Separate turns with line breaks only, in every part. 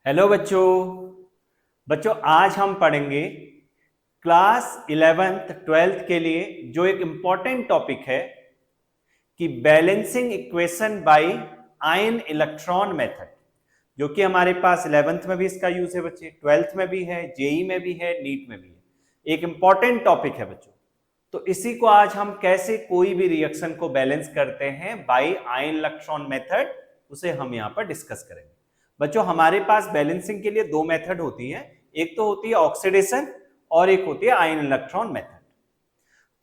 Hello बच्चों। बच्चों आज हम पढ़ेंगे क्लास 11th 12th के लिए जो एक इंपॉर्टेंट टॉपिक है कि balancing equation by ion electron method, जो कि हमारे पास 11th में भी इसका यूज है बच्चे, 12th में भी है, जेई में भी है, नीट में भी है। एक इंपॉर्टेंट टॉपिक है बच्चों। तो इसी को आज हम कैसे कोई भी रिएक्शन को बैलेंस करते हैं बाय आयन इलेक्ट्रॉन मेथड, उसे हम यहां पर डिस्कस करेंगे। बच्चों हमारे पास बैलेंसिंग के लिए दो मेथड होती हैं, एक तो होती है ऑक्सीडेशन और एक होती है आयन इलेक्ट्रॉन मेथड।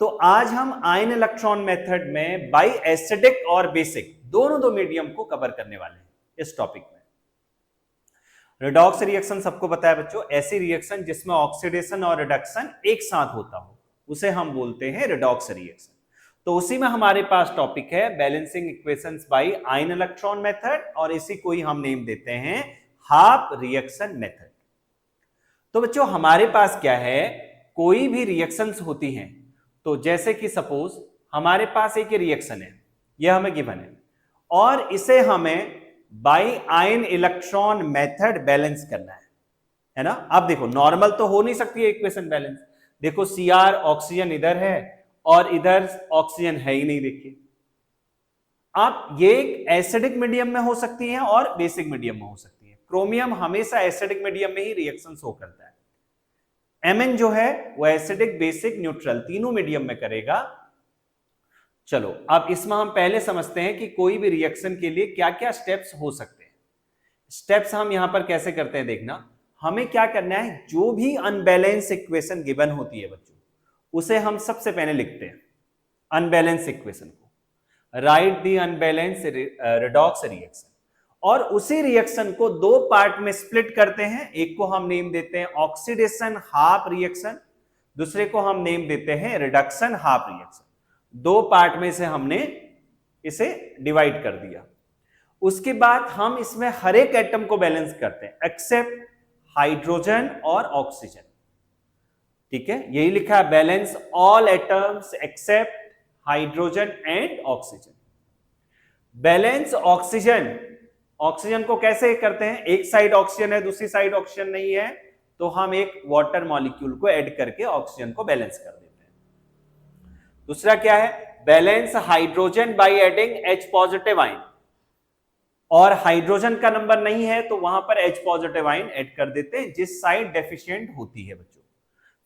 तो आज हम आयन इलेक्ट्रॉन मेथड में बाई एसिडिक और बेसिक दोनों दो मीडियम को कवर करने वाले हैं इस टॉपिक में। रिडॉक्स रिएक्शन सबको पता है बच्चों, ऐसी रिएक्शन जिसमें ऑक्सीडेशन और रिडक्शन एक साथ होता हो उसे हम बोलते हैं रिडॉक्स रिएक्शन। तो उसी में हमारे पास टॉपिक है balancing equations bye ion electron method, और इसी को ही हम नेम देते हैं हाफ रिएक्शन मेथड। तो बच्चों हमारे पास क्या है, कोई भी रिएक्शंस होती हैं, तो जैसे कि सपोज हमारे पास एक रिएक्शन है, यह हमें गिवन है और इसे हमें by ion electron method balance करना है ना। अब देखो नॉर्मल तो हो नहीं सकती है इक्वेशन बैलेंस। देखो Cr ऑक्सीजन इधर है और इधर ऑक्सीजन है ही नहीं। देखिए आप ये एक एसिडिक मीडियम में हो सकती है और बेसिक मीडियम में हो सकती है। क्रोमियम हमेशा एसिडिक मीडियम में ही रिएक्शन शो करता है। Mn जो है वो एसिडिक, बेसिक, न्यूट्रल तीनों मीडियम में करेगा। चलो अब इसमें हम पहले समझते हैं कि कोई भी रिएक्शन के लिए क्या क्या स्टेप्स हो सकते हैं। स्टेप्स हम यहां पर कैसे करते हैं देखना। हमें क्या करना है, जो भी अनबैलेंस इक्वेशन गिवन होती है बच्चों, उसे हम सबसे पहले लिखते हैं अनबैलेंस इक्वेशन को। Right the unbalance redox reaction, और उसी रिएक्शन को दो पार्ट में स्प्लिट करते हैं। एक को हम नेम देते हैं ऑक्सीडेशन हाफ रिएक्शन, दूसरे को हम नेम देते हैं रिडक्शन हाफ रिएक्शन। दो पार्ट में से हमने इसे डिवाइड कर दिया। उसके बाद हम इसमें हर एक एटम को बैलेंस करते हैं एक्सेप्ट हाइड्रोजन और ऑक्सीजन। ठीक है, यही लिखा है, balance all atoms except hydrogen and oxygen. Balance oxygen, oxygen को कैसे करते हैं, एक साइड ऑक्सीजन है दूसरी साइड ऑक्सीजन नहीं है, तो हम एक वाटर मॉलिक्यूल को ऐड करके ऑक्सीजन को बैलेंस कर देते हैं। दूसरा क्या है, balance hydrogen by adding H positive ion, और हाइड्रोजन का नंबर नहीं है तो वहां पर H पॉजिटिव आयन ऐड कर देते हैं जिस साइड डेफिशिएंट होती है बच्चों।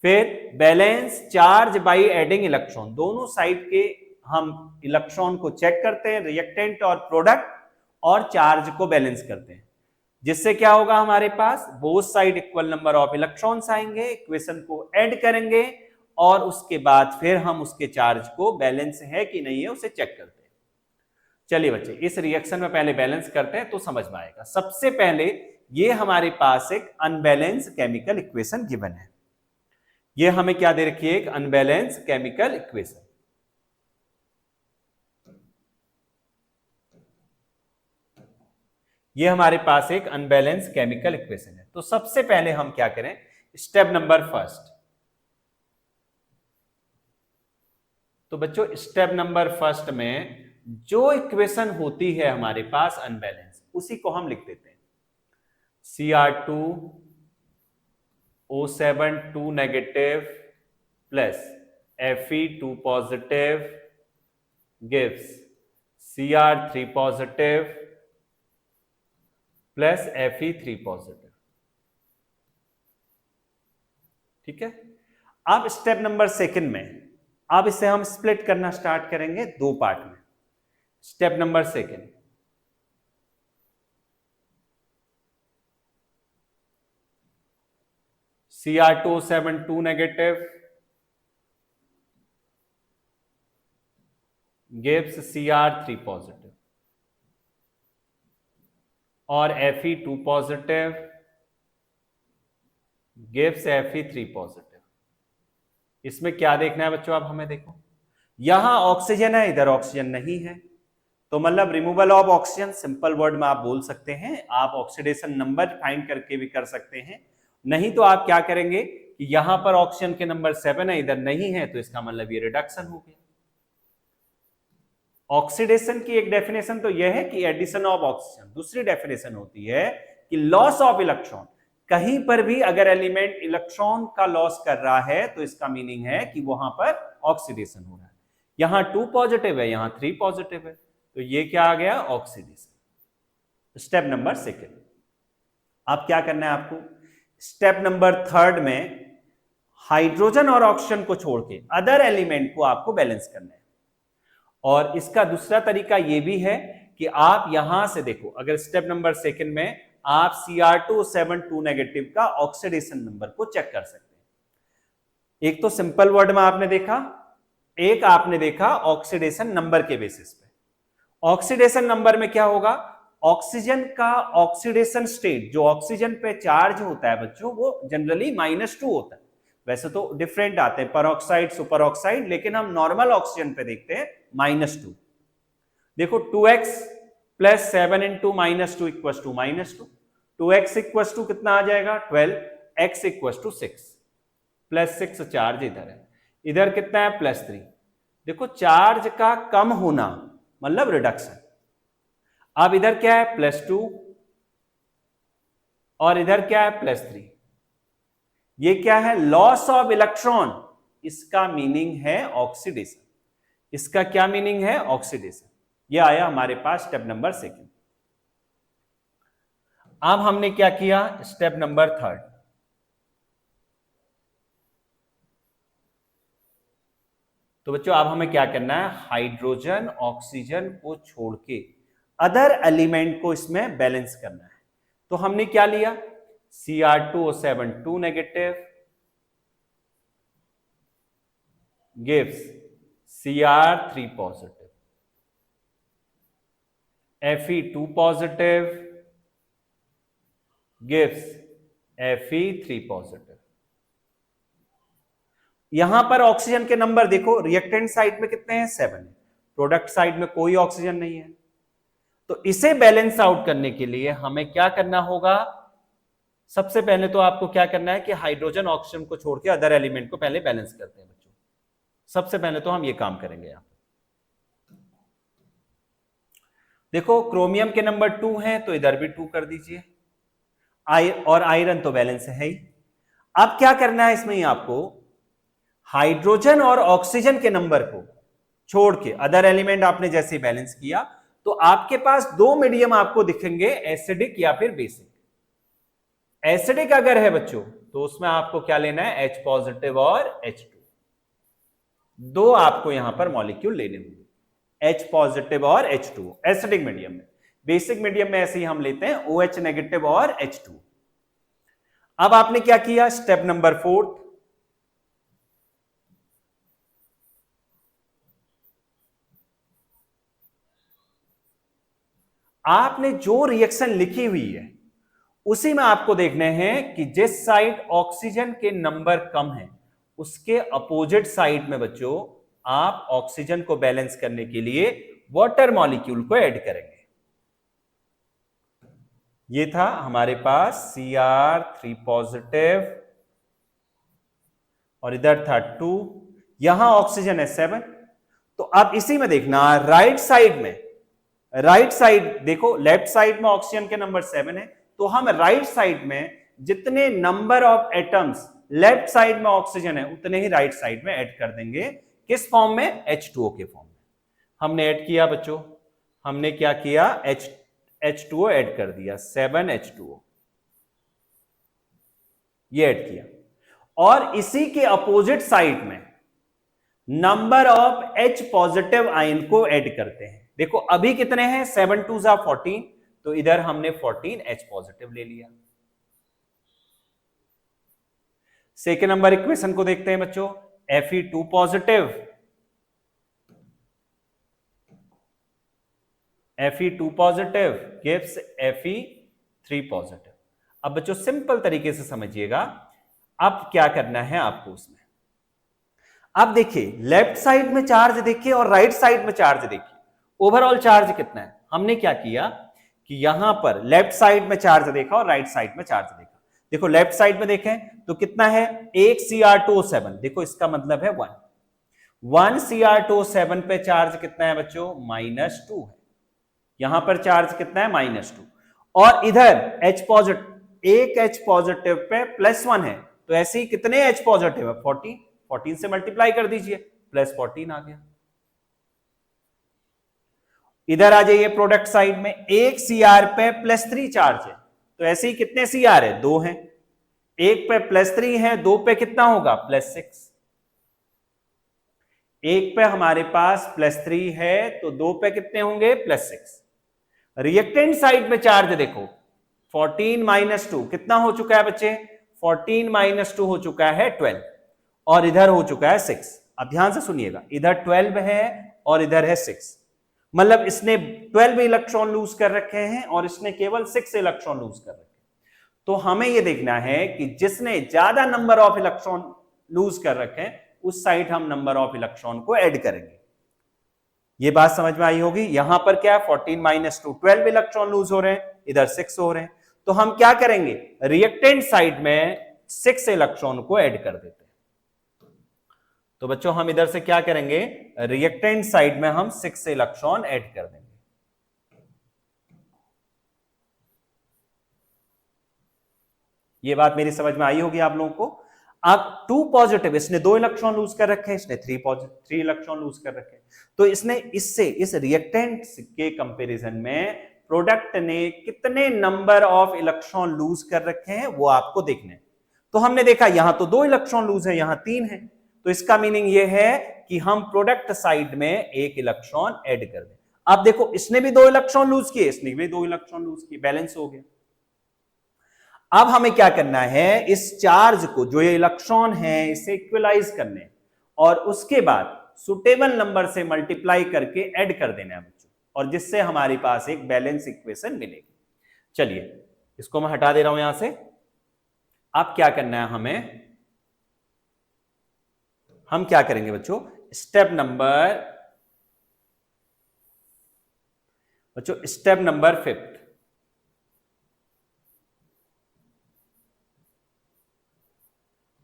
फिर balance charge by adding electron, दोनों साइड के हम इलेक्ट्रॉन को चेक करते हैं, रिएक्टेंट और प्रोडक्ट, और चार्ज को बैलेंस करते हैं, जिससे क्या होगा, हमारे पास both side equal number of electrons आएंगे। इक्वेशन को ऐड करेंगे और उसके बाद फिर हम उसके चार्ज को बैलेंस है कि नहीं है उसे चेक करते हैं। चलिए बच्चे इस रिएक्शन में पहले बैलेंस करते हैं तो समझ में आएगा। सबसे पहले ये हमारे पास एक अनबैलेंस केमिकल इक्वेशन गिवन है। ये हमें क्या दे रखी है, एक अनबैलेंस केमिकल इक्वेशन। ये हमारे पास एक अनबैलेंस केमिकल इक्वेशन है। तो सबसे पहले हम क्या करें, स्टेप नंबर फर्स्ट। तो बच्चों स्टेप नंबर फर्स्ट में जो इक्वेशन होती है हमारे पास अनबैलेंस, उसी को हम लिख देते हैं Cr2O7 2 negative plus Fe2 positive gives Cr3 positive plus Fe3 positive. ठीक है, अब स्टेप नंबर सेकंड में अब इसे हम स्प्लिट करना स्टार्ट करेंगे दो पार्ट में। Step number second, Cr2O7 2 negative gives Cr3 positive, और Fe2 positive gives Fe3 positive. इसमें क्या देखना है बच्चों, अब हमें देखो यहां ऑक्सीजन है इधर ऑक्सीजन नहीं है, तो मतलब removal of oxygen, simple word में आप बोल सकते हैं। आप ऑक्सीडेशन नंबर फाइंड करके भी कर सकते हैं, नहीं तो आप क्या करेंगे कि यहां पर ऑक्सीजन के नंबर 7 है इधर नहीं है, तो इसका मतलब ये रिडक्शन हो गया। ऑक्सीडेशन की एक डेफिनेशन तो यह है कि एडिशन ऑफ ऑक्सीजन, दूसरी डेफिनेशन होती है कि लॉस ऑफ इलेक्ट्रॉन, कहीं पर भी अगर एलिमेंट इलेक्ट्रॉन का लॉस कर रहा है तो इसका मीनिंग है कि वहां पर ऑक्सीडेशन हो रहा है। यहां 2 पॉजिटिव है, यहां 3 पॉजिटिव है, तो ये क्या आ गया, ऑक्सीडेशन। स्टेप नंबर सेकेंड, अब क्या करना है आपको, स्टेप नंबर थर्ड में हाइड्रोजन और ऑक्सीजन को छोड़ के अदर एलिमेंट को आपको बैलेंस करना है। और इसका दूसरा तरीका यह भी है कि आप यहां से देखो, अगर स्टेप नंबर सेकंड में आप Cr272 नेगेटिव का ऑक्सीडेशन नंबर को चेक कर सकते हैं। एक तो सिंपल वर्ड में आपने देखा, एक आपने देखा ऑक्सीडेशन नंबर के बेसिस पे। ऑक्सीडेशन नंबर में क्या होगा, ऑक्सीजन का ऑक्सीडेशन स्टेट, जो ऑक्सीजन पे चार्ज होता है बच्चों, वो जनरली -2 होता है। वैसे तो डिफरेंट आते हैं, परऑक्साइड, सुपर ऑक्साइड, लेकिन हम नॉर्मल ऑक्सीजन पे देखते हैं -2। देखो 2x plus 7 into -2 equal to -2, 2x equal to कितना आ जाएगा 12, x equal to 6, plus 6 charge इधर है, इधर कितना है +3। देखो चार्ज का कम होना मतलब रिडक्शन। अब इधर क्या है +2 और इधर क्या है +3, ये क्या है, लॉस ऑफ इलेक्ट्रॉन, इसका मीनिंग है ऑक्सीडेशन। इसका क्या मीनिंग है, ऑक्सीडेशन। ये आया हमारे पास स्टेप नंबर सेकंड। अब हमने क्या किया, स्टेप नंबर थर्ड। तो बच्चों अब हमें क्या करना है, हाइड्रोजन ऑक्सीजन को छोड़ के अदर एलिमेंट को इसमें बैलेंस करना है। तो हमने क्या लिया, Cr2O7 negative gives Cr3 positive, Fe2 positive gives Fe3 positive. यहां पर ऑक्सीजन के नंबर देखो, रिएक्टेंट साइड में कितने हैं 7 है, प्रोडक्ट साइड में कोई ऑक्सीजन नहीं है। तो इसे बैलेंस आउट करने के लिए हमें क्या करना होगा, सबसे पहले तो आपको क्या करना है कि हाइड्रोजन ऑक्सीजन को छोड़ के अदर एलिमेंट को पहले बैलेंस करते हैं बच्चों। सबसे पहले तो हम ये काम करेंगे। यहां देखो क्रोमियम के नंबर 2 है तो इधर भी 2 कर दीजिए, और आयरन तो बैलेंस है ही। अब क्या करना है इसमें, आपको हाइड्रोजन और ऑक्सीजन के नंबर को छोड़ के अदर एलिमेंट आपने जैसे बैलेंस किया तो आपके पास दो मीडियम आपको दिखेंगे, एसिडिक या फिर बेसिक। एसिडिक अगर है बच्चों तो उसमें आपको क्या लेना है, H पॉजिटिव और H2, दो आपको यहां पर मॉलिक्यूल लेने होंगे, H पॉजिटिव और H2 एसिडिक मीडियम में। बेसिक मीडियम में ऐसे ही हम लेते हैं OH नेगेटिव और H2। अब आपने क्या किया, स्टेप नंबर 4, आपने जो रिएक्शन लिखी हुई है उसी में आपको देखने हैं कि जिस साइड ऑक्सीजन के नंबर कम है उसके अपोजिट साइड में बच्चों आप ऑक्सीजन को बैलेंस करने के लिए वाटर मॉलिक्यूल को ऐड करेंगे। ये था हमारे पास Cr3 पॉजिटिव और इधर था 2, यहां ऑक्सीजन है 7। तो अब इसी में देखना राइट साइड में, राइट साइड देखो, लेफ्ट साइड में ऑक्सीजन के नंबर 7 है, तो हम राइट साइड में जितने number of atoms left side में ऑक्सीजन है उतने ही राइट साइड में ऐड कर देंगे। किस फॉर्म में, H2O के फॉर्म में। हमने ऐड किया बच्चों, हमने क्या किया, H2O ऐड कर दिया, 7H2O ये ऐड किया। और इसी के अपोजिट साइड में number of H positive ion को ऐड करते हैं। देखो अभी कितने हैं, 7 2 14, तो इधर हमने 14 H पॉजिटिव ले लिया। सेकेंड नंबर इक्वेशन को देखते हैं बच्चों, Fe2 positive, Fe2 positive gives Fe3 positive. अब बच्चों सिंपल तरीके से समझिएगा, अब क्या करना है आपको उसमें। अब देखिए लेफ्ट साइड में चार्ज देखिए और राइट साइड में चार्ज देखिए, ओवरऑल चार्ज कितना है। हमने क्या किया कि यहां पर लेफ्ट साइड में चार्ज देखा और राइट साइड में चार्ज देखा। देखो लेफ्ट साइड में देखें तो कितना है, एक Cr2O7, देखो इसका मतलब है 1 Cr2O7 पे चार्ज कितना है बच्चों, -2 है। यहां पर चार्ज कितना है, -2। और इधर H पॉजिटिव, एक H पॉजिटिव पे +1 है, तो ऐसे ही कितने H पॉजिटिव है? 14, 14 से मल्टीप्लाई कर दीजिए, +14 आ गया। इधर आ जाइए प्रोडक्ट साइड में, एक Cr पे +3 चार्ज है, तो ऐसे ही कितने Cr है? 2 हैं, एक पे +3 है, 2 पे कितना होगा? +6। एक पे हमारे पास +3 है, तो 2 पे कितने होंगे? +6। रिएक्टेंट साइड में चार्ज देखो, 14 - 2 कितना हो चुका है बच्चे? 14 - 2 हो चुका है 12, और इधर हो चुका है 6। अब ध्यान से सुनिएगा, इधर 12 है और इधर है 6, मतलब इसने 12 इलेक्ट्रॉन लूज कर रखे हैं और इसने केवल 6 इलेक्ट्रॉन लूज कर रखे हैं। तो हमें यह देखना है कि जिसने ज्यादा नंबर ऑफ इलेक्ट्रॉन लूज कर रखे हैं उस साइड हम नंबर ऑफ इलेक्ट्रॉन को ऐड करेंगे। ये बात समझ में आई होगी। यहां पर क्या है? 14 - 2 12 इलेक्ट्रॉन लूज हो रहे हैं, इधर 6 हो रहे हैं, तो हम क्या करेंगे? रिएक्टेंट साइड में 6 इलेक्ट्रॉन को ऐड कर देते हैं। तो बच्चों हम इधर से क्या करेंगे? रिएक्टेंट साइड में हम 6 इलेक्ट्रॉन ऐड कर देंगे। ये बात मेरी समझ में आई होगी आप लोगों को। अब 2 पॉजिटिव, इसने 2 इलेक्ट्रॉन लूज कर रखे हैं, इसने 3 इलेक्ट्रॉन लूज कर रखे हैं, तो इसने इससे इस रिएक्टेंट के कंपैरिजन में प्रोडक्ट ने कितने नंबर ऑफ इलेक्ट्रॉन लूज कर रखे हैं वो आपको देखने हैं। तो हमने देखा यहां तो 2 इलेक्ट्रॉन लूज है, यहां 3 है, तो इसका मीनिंग ये है कि हम प्रोडक्ट साइड में 1 इलेक्ट्रॉन ऐड कर दें। अब देखो इसने भी 2 इलेक्ट्रॉन लूज किए, इसने भी 2 इलेक्ट्रॉन लूज किए, बैलेंस हो गया। अब हमें क्या करना है? इस चार्ज को, जो ये इलेक्ट्रॉन है, इसे इक्वलाइज करने और उसके बाद सुटेबल नंबर से मल्टीप्लाई करके ऐड कर देना है बच्चों, और जिससे हमारे पास एक बैलेंस इक्वेशन मिलेगी। चलिए इसको मैं हटा दे रहा हूं यहां से। अब क्या करना है हमें? हम क्या करेंगे बच्चों? Step number 5।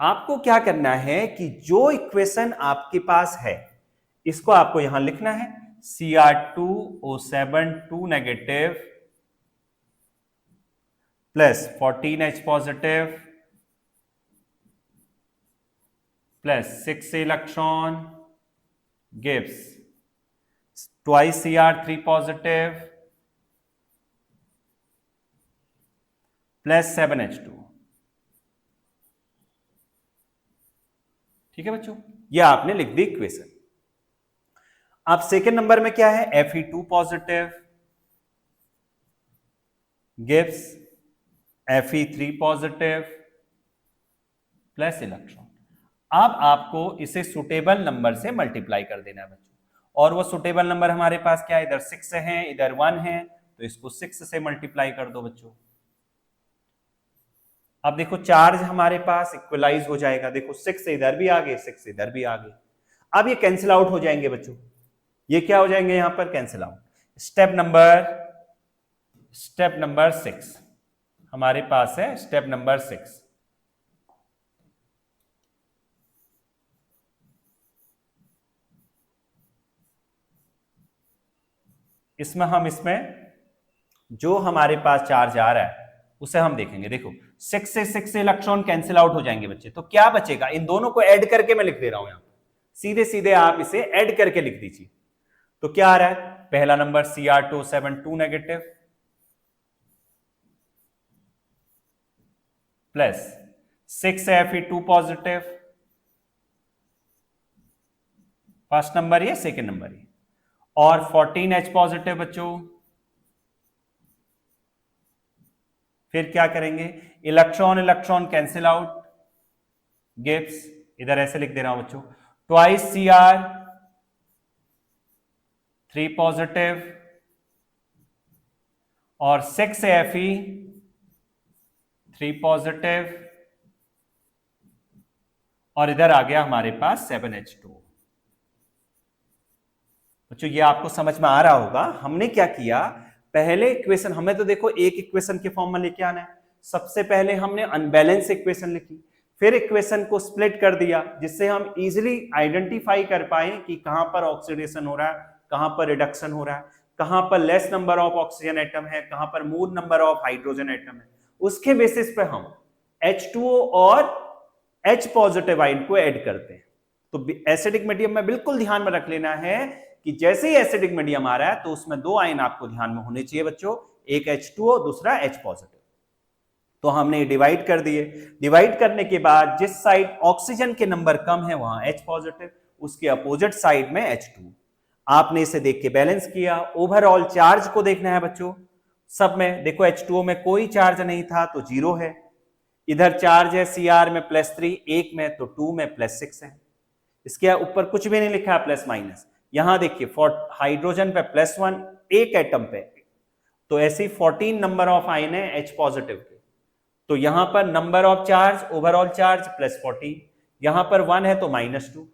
आपको क्या करना है कि जो इक्वेशन आपके पास है इसको आपको यहां लिखना है, Cr2O7 2 negative plus 14H positive plus 6 electron gives twice Cr3 positive plus 7H2। ठीक है बच्चों, ये आपने लिख दी इक्वेशन। अब सेकेंड नंबर में क्या है? Fe2 positive gives Fe3 positive plus electron. अब आपको इसे सुटेबल नंबर से मल्टीप्लाई कर देना है बच्चों, और वो सुटेबल नंबर हमारे पास क्या है? इधर 6 है, इधर 1 है, तो इसको 6 से मल्टीप्लाई कर दो बच्चों। अब देखो चार्ज हमारे पास इक्वलाइज हो जाएगा, देखो 6 इधर भी आ गए, 6 इधर भी आ गए। अब ये कैंसिल आउट हो जाएंगे बच्चों, ये क्या हो जाएंगे यहां पर? Cancel out. स्टेप नंबर 6 हमारे पास है, स्टेप नंबर 6। इसमें जो हमारे पास चार्ज आ रहा है उसे हम देखेंगे। देखो 6 से 6 इलेक्ट्रॉन कैंसिल आउट हो जाएंगे बच्चे, तो क्या बचेगा? इन दोनों को ऐड करके मैं लिख दे रहा हूं यहां, सीधे सीधे आप इसे ऐड करके लिख दीजिए। तो क्या आ रहा है? पहला number Cr2O7 2 negative plus 6 Fe2 positive, first number ये, सेकेंड नंबर ये, और 14H पॉजिटिव बच्चों। फिर क्या करेंगे? इलेक्ट्रॉन कैंसिल आउट गिव्स, इधर ऐसे लिख दे रहा हूं बच्चों, ट्वाइस Cr3 पॉजिटिव और 6 Fe3 पॉजिटिव, और इधर आ गया हमारे पास 7H2। बच्चों ये आपको समझ में आ रहा होगा। हमने क्या किया? पहले इक्वेशन, हमें तो देखो एक इक्वेशन के फॉर्म में लेके आना है। सबसे पहले हमने अनबैलेंस इक्वेशन लिखी, फिर इक्वेशन को स्प्लिट कर दिया, जिससे हम इजीली आइडेंटिफाई कर पाए कि कहां पर ऑक्सीडेशन हो रहा है, कहां पर रिडक्शन हो रहा है। कहां पर less number of oxygen atom है, कहां पर मोर नंबर ऑफ हाइड्रोजन एटम है, उसके बेसिस पे हम H2O और H पॉजिटिव आयन को ऐड करते हैं। तो एसिडिक मीडियम में बिल्कुल ध्यान में रख लेना है कि जैसे ही एसिडिक मीडियम आ रहा है तो उसमें दो आयन आपको ध्यान में होने चाहिए बच्चों, एक H2O, दूसरा H पॉजिटिव। तो हमने डिवाइड कर दिए। डिवाइड करने के बाद जिस साइड ऑक्सीजन के नंबर कम है वहां H पॉजिटिव, उसके अपोजिट साइड में H2। आपने इसे देख के बैलेंस किया। ओवरऑल चार्ज को देखना है बच्चों, सब में देखो H2O में कोई चार्ज नहीं था तो 0 है, इधर चार्ज है Cr में +3, एक में तो 2 में +6 है, इसके ऊपर कुछ भी नहीं लिखा है प्लस माइनस। यहां देखिए हाइड्रोजन पे +1 एक एटम पे, तो ऐसे 14 नंबर ऑफ आयन है H पॉजिटिव के, तो यहां पर number of charge overall charge +14, यहां पर 1 है तो -2,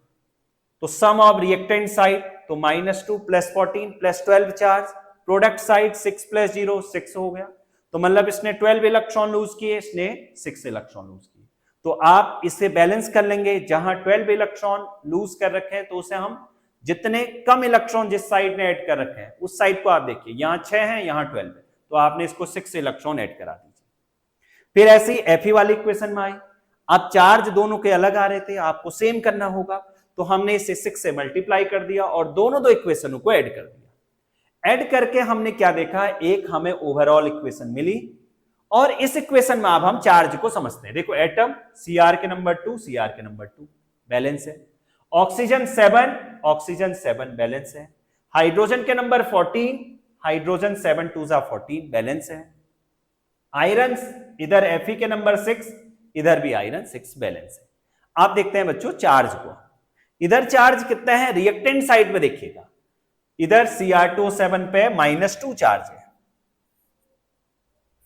तो सम ऑफ रिएक्टेंट साइड तो -2 +14 +12 चार्ज, प्रोडक्ट साइड 6 + 0 6 हो गया, तो मतलब इसने 12 इलेक्ट्रॉन लूज किए, इसने 6 इलेक्ट्रॉन लूज किए। तो आप इसे बैलेंस कर लेंगे, जहां 12 इलेक्ट्रॉन लूज कर रखे हैं तो उसे हम जितने कम इलेक्ट्रॉन जिस साइड में ऐड कर रखे हैं उस साइड को आप देखिए, यहां 6 है यहां 12 है, तो आपने इसको 6 इलेक्ट्रॉन ऐड करा दीजिए। फिर ऐसी Fe वाली इक्वेशन में आई, अब चार्ज दोनों के अलग आ रहे थे, आपको सेम करना होगा, तो हमने इसे 6 से मल्टीप्लाई कर दिया और दोनों दो इक्वेशनों को ऐड कर दिया। ऐड करके हमने क्या देखा, एक हमें ओवरऑल इक्वेशन मिली, और इस इक्वेशन में अब हम चार्ज को समझते हैं। देखो एटम Cr के नंबर 2, Cr के नंबर 2 बैलेंस है, ऑक्सीजन 7 बैलेंस है, हाइड्रोजन के नंबर 14, हाइड्रोजन 7 2 14 बैलेंस है, आयरन इधर Fe के नंबर 6, इधर भी आयरन 6 बैलेंस है। आप देखते हैं बच्चों चार्ज को, इधर चार्ज कितना है रिएक्टेंट साइड में देखिएगा, इधर Cr2 पे -2 चार्ज है,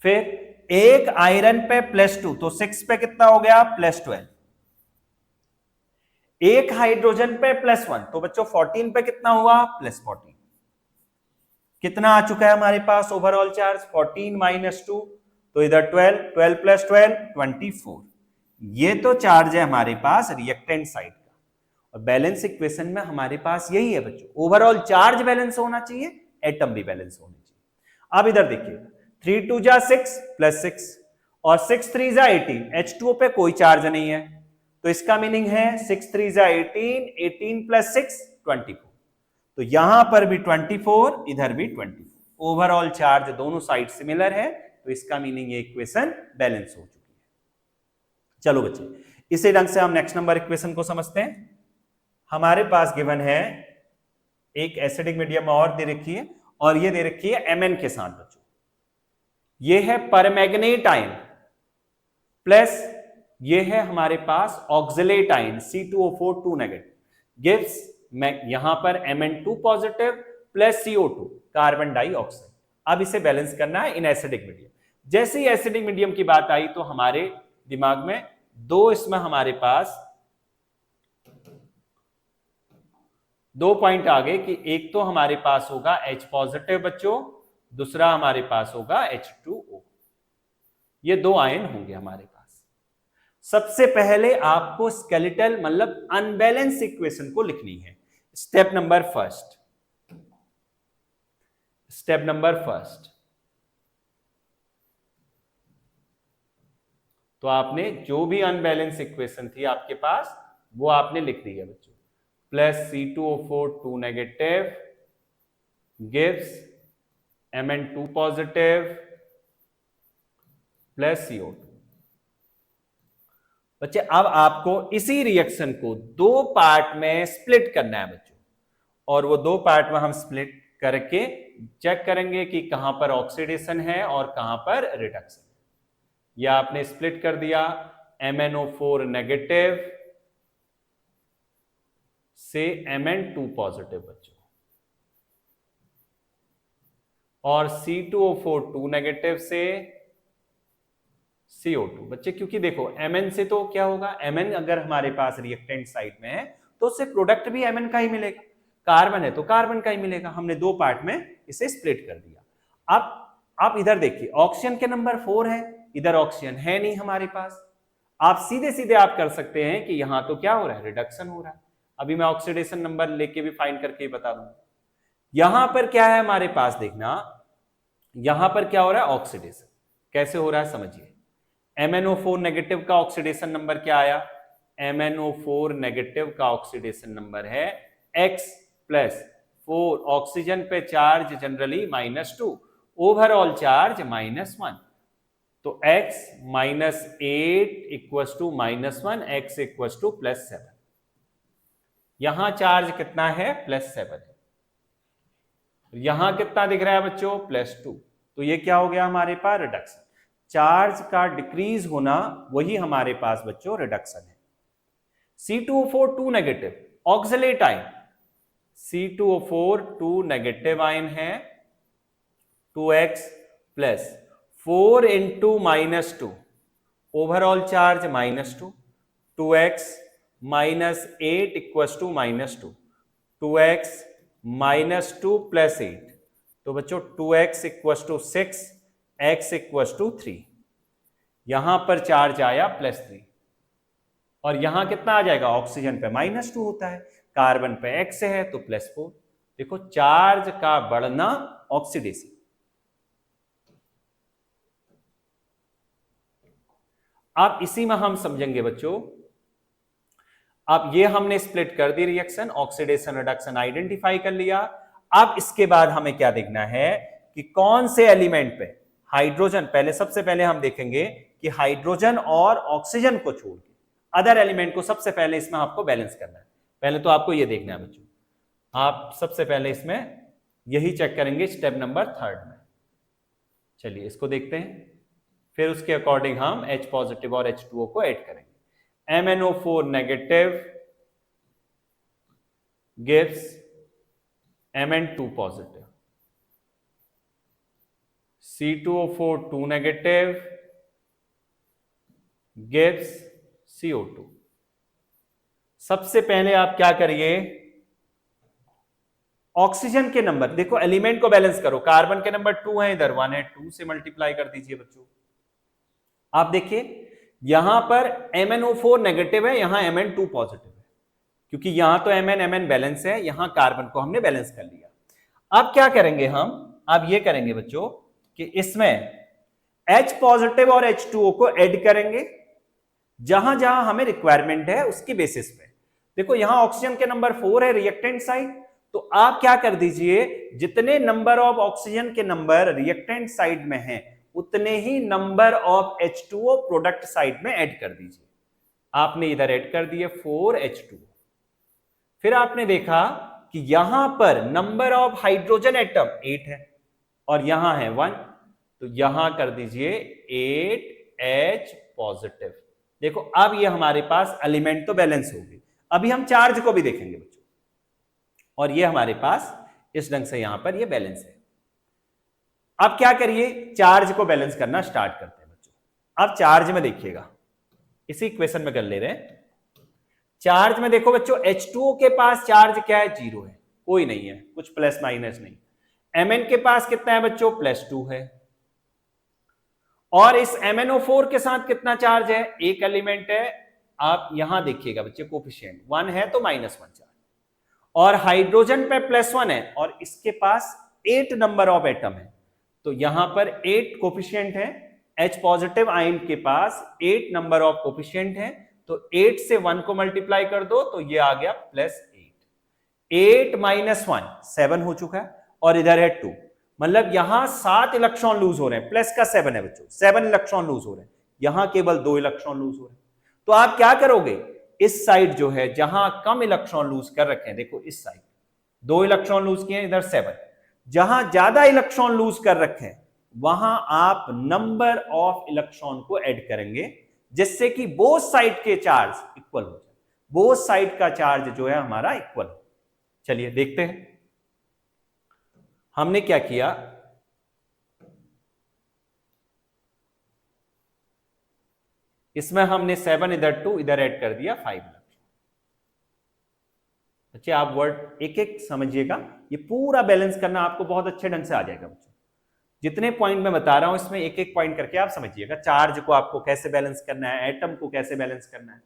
फिर एक आयरन पे +2 तो 6 पे कितना हो गया +12, एक हाइड्रोजन पे +1 तो बच्चों 14 पे कितना हुआ +14, कितना आ चुका है हमारे पास ओवरऑल चार्ज 14 - 2 तो इधर 12, 12 + 12 24, ये तो चार्ज है हमारे पास रिएक्टेंट साइड का। और बैलेंस इक्वेशन में हमारे पास यही है बच्चों, ओवरऑल चार्ज बैलेंस होना चाहिए, एटम भी बैलेंस होने चाहिए। अब इधर देखिए 3 2 6 +6 और 6 3 18, H2O पे कोई चार्ज नहीं है, तो इसका मीनिंग है 6 3 18, 18 + 6 24, तो यहां पर भी 24, इधर भी 24, ओवरऑल चार्ज दोनों साइड सिमिलर है, तो इसका मीनिंग ये इक्वेशन बैलेंस हो चुकी है। चलो बच्चे, इसी ढंग से हम नेक्स्ट नंबर इक्वेशन को समझते हैं। हमारे पास गिवन है एक एसिडिक मीडियम और दे रखी है, और ये दे रखी है Mn के साथ बच्चों, ये है परमैंगनेट आयन प्लस ये है हमारे पास oxalate ion C2O4 2 negative, gives यहां पर Mn2 positive plus CO2 carbon dioxide. अब इसे बैलेंस करना है इन एसिडिक मीडियम। जैसे ही एसिडिक मीडियम की बात आई तो हमारे दिमाग में दो, इसमें हमारे पास दो पॉइंट आ गए कि एक तो हमारे पास होगा H पॉजिटिव बच्चों, दूसरा हमारे पास होगा H2O, ये दो आयन होंगे हमारे पास। सबसे पहले आपको स्केलेटल मतलब अनबैलेंस इक्वेशन को लिखनी है। स्टेप नंबर फर्स्ट, तो आपने जो भी अनबैलेंस इक्वेशन थी आपके पास वो आपने लिख दी है बच्चों, plus C2O4 2 negative gives Mn2 positive plus CO2। बच्चे अब आपको इसी रिएक्शन को दो पार्ट में स्प्लिट करना है बच्चों, और वो दो पार्ट में हम स्प्लिट करके चेक करेंगे कि कहां पर ऑक्सीडेशन है और कहां पर रिडक्शन। या आपने स्प्लिट कर दिया MnO4 नेगेटिव से Mn2 पॉजिटिव बच्चों, और C2O4 2 नेगेटिव से CO2 बच्चे, क्योंकि देखो Mn से तो क्या होगा, Mn अगर हमारे पास रिएक्टेंट साइड में है तो उससे प्रोडक्ट भी Mn का ही मिलेगा, कार्बन है तो कार्बन का ही मिलेगा। हमने दो पार्ट में इसे स्प्लिट कर दिया। अब आप इधर देखिए ऑक्सीजन के नंबर 4 है, इधर ऑक्सीजन है नहीं हमारे पास। आप सीधे सीधे आप कर सकते हैं कि यहां तो क्या हो रहा है, रिडक्शन हो रहा है। अभी मैं ऑक्सीडेशन नंबर लेके भी फाइंड करके बता दूंगा। यहां पर क्या है हमारे पास, देखना यहां पर क्या हो रहा है, ऑक्सीडेशन। कैसे हो रहा है समझिए। MnO4 नेगेटिव का ऑक्सीडेशन नंबर क्या आया, MnO4 नेगेटिव का ऑक्सीडेशन नंबर है X+4, ऑक्सीजन पे चार्ज जनरली -2, ओवरऑल चार्ज -1, तो X -8 equal to -1, X equal to +7। यहां चार्ज कितना है, +7 है। यहां कितना दिख रहा है बच्चों, +2। तो ये क्या हो गया हमारे पास, रिडक्शन। चार्ज का डिक्रीज होना वही हमारे पास बच्चों रिडक्शन है। C2O4 2 negative, oxalate ion, C2O4 2 negative ion है, 2x plus 4 into -2, overall charge -2, 2x -8 equal to -2, 2x -2 + 8, तो बच्चों 2x equal to 6, x equal to 3। यहां पर चार्ज आया +3, और यहां कितना आ जाएगा, ऑक्सीजन पे -2 होता है, कार्बन पे x है तो +4। देखो चार्ज का बढ़ना ऑक्सीडेशन। अब इसी में हम समझेंगे बच्चों, अब ये हमने स्प्लिट कर दी रिएक्शन, ऑक्सीडेशन रिडक्शन आइडेंटिफाई कर लिया। अब इसके बाद हमें क्या देखना है कि कौन से एलिमेंट पे हाइड्रोजन, पहले सबसे पहले हम देखेंगे कि हाइड्रोजन और ऑक्सीजन को छोड़ के अदर एलिमेंट को सबसे पहले इसमें आपको बैलेंस करना है। पहले तो आपको ये देखना है बच्चों, आप सबसे पहले इसमें यही चेक करेंगे स्टेप नंबर 3 में। चलिए इसको देखते हैं, फिर उसके अकॉर्डिंग हम H पॉजिटिव और H2O को ऐड करेंगे। MnO4 negative gives Mn2 positive, C2O4 2 negative gives CO2। सबसे पहले आप क्या करिए, ऑक्सीजन के नंबर देखो, एलिमेंट को बैलेंस करो, कार्बन के नंबर 2 है, इधर 1 है, 2 से मल्टीप्लाई कर दीजिए बच्चों। आप देखिए यहां पर MnO4 नेगेटिव है, यहां Mn2 पॉजिटिव है, क्योंकि यहां तो Mn बैलेंस है, यहां कार्बन को हमने बैलेंस कर लिया। अब क्या करेंगे हम, अब ये करेंगे बच्चों कि इसमें H पॉजिटिव और H2O को ऐड करेंगे जहां जहां हमें रिक्वायरमेंट है उसकी बेसिस पे। देखो यहां ऑक्सीजन के नंबर 4 है रिएक्टेंट साइड, तो आप क्या कर दीजिए, जितने नंबर ऑफ ऑक्सीजन के नंबर रिएक्टेंट साइड में हैं उतने ही number of H2O product side में ऐड कर दीजिए। आपने इधर ऐड कर दिए 4H2O। फिर आपने देखा कि यहां पर नंबर ऑफ हाइड्रोजन एटम 8 है और यहां है 1, तो यहां कर दीजिए 8H पॉजिटिव। देखो अब ये हमारे पास एलिमेंट तो बैलेंस हो गई। अभी हम चार्ज को भी देखेंगे बच्चों, और ये हमारे पास इस ढंग से यहां पर ये बैलेंस है। अब क्या करिए, चार्ज को बैलेंस करना स्टार्ट करते हैं बच्चों। अब चार्ज में देखिएगा, इसी इक्वेशन में कर ले रहे हैं। चार्ज में देखो बच्चों, H2O के पास चार्ज क्या है, 0 है, कोई नहीं है, कुछ प्लस माइनस नहीं। Mn के पास कितना है बच्चों, +2 है। और इस MnO4 के साथ कितना चार्ज है, एक एलिमेंट है। आप यहां देखिएगा बच्चे, कोफिशिएंट 1 है तो -1 चार्ज, और हाइड्रोजन पे +1 है और इसके पास 8 नंबर ऑफ एटम है, तो यहां पर 8 कोफिशिएंट है। H पॉजिटिव आयन के पास 8 नंबर ऑफ कोफिशिएंट है, तो 8 से 1 को मल्टीप्लाई कर दो तो ये आ गया +8। 8 - 1 7 हो चुका है, और इधर है 2, मतलब यहां 7 इलेक्ट्रॉन लूज हो रहे हैं, प्लस का 7 है बच्चों, 7 इलेक्ट्रॉन लूज हो रहे हैं, यहां केवल 2 इलेक्ट्रॉन लूज हो रहे हैं। तो आप क्या करोगे, इस साइड जो है जहां कम इलेक्ट्रॉन लूज कर रखे हैं, देखो इस साइड 2 इलेक्ट्रॉन लूज किए, इधर 7, जहां ज्यादा इलेक्ट्रॉन लूज कर रखे हैं वहां आप नंबर ऑफ इलेक्ट्रॉन को ऐड करेंगे, जिससे कि बोथ साइड के चार्ज इक्वल हो जाए, बोथ साइड का चार्ज जो है हमारा इक्वल हो। चलिए देखते हैं हमने क्या किया। इसमें हमने 7 इधर 2 इधर ऐड कर दिया 5 इलेक्ट्रॉन। बच्चे आप वर्ड एक एक समझिएगा, ये पूरा बैलेंस करना आपको बहुत अच्छे ढंग से आ जाएगा बच्चों। जितने पॉइंट मैं बता रहा हूं इसमें एक एक पॉइंट करके आप समझिएगा, चार्ज को आपको कैसे बैलेंस करना है, एटम को कैसे बैलेंस करना है।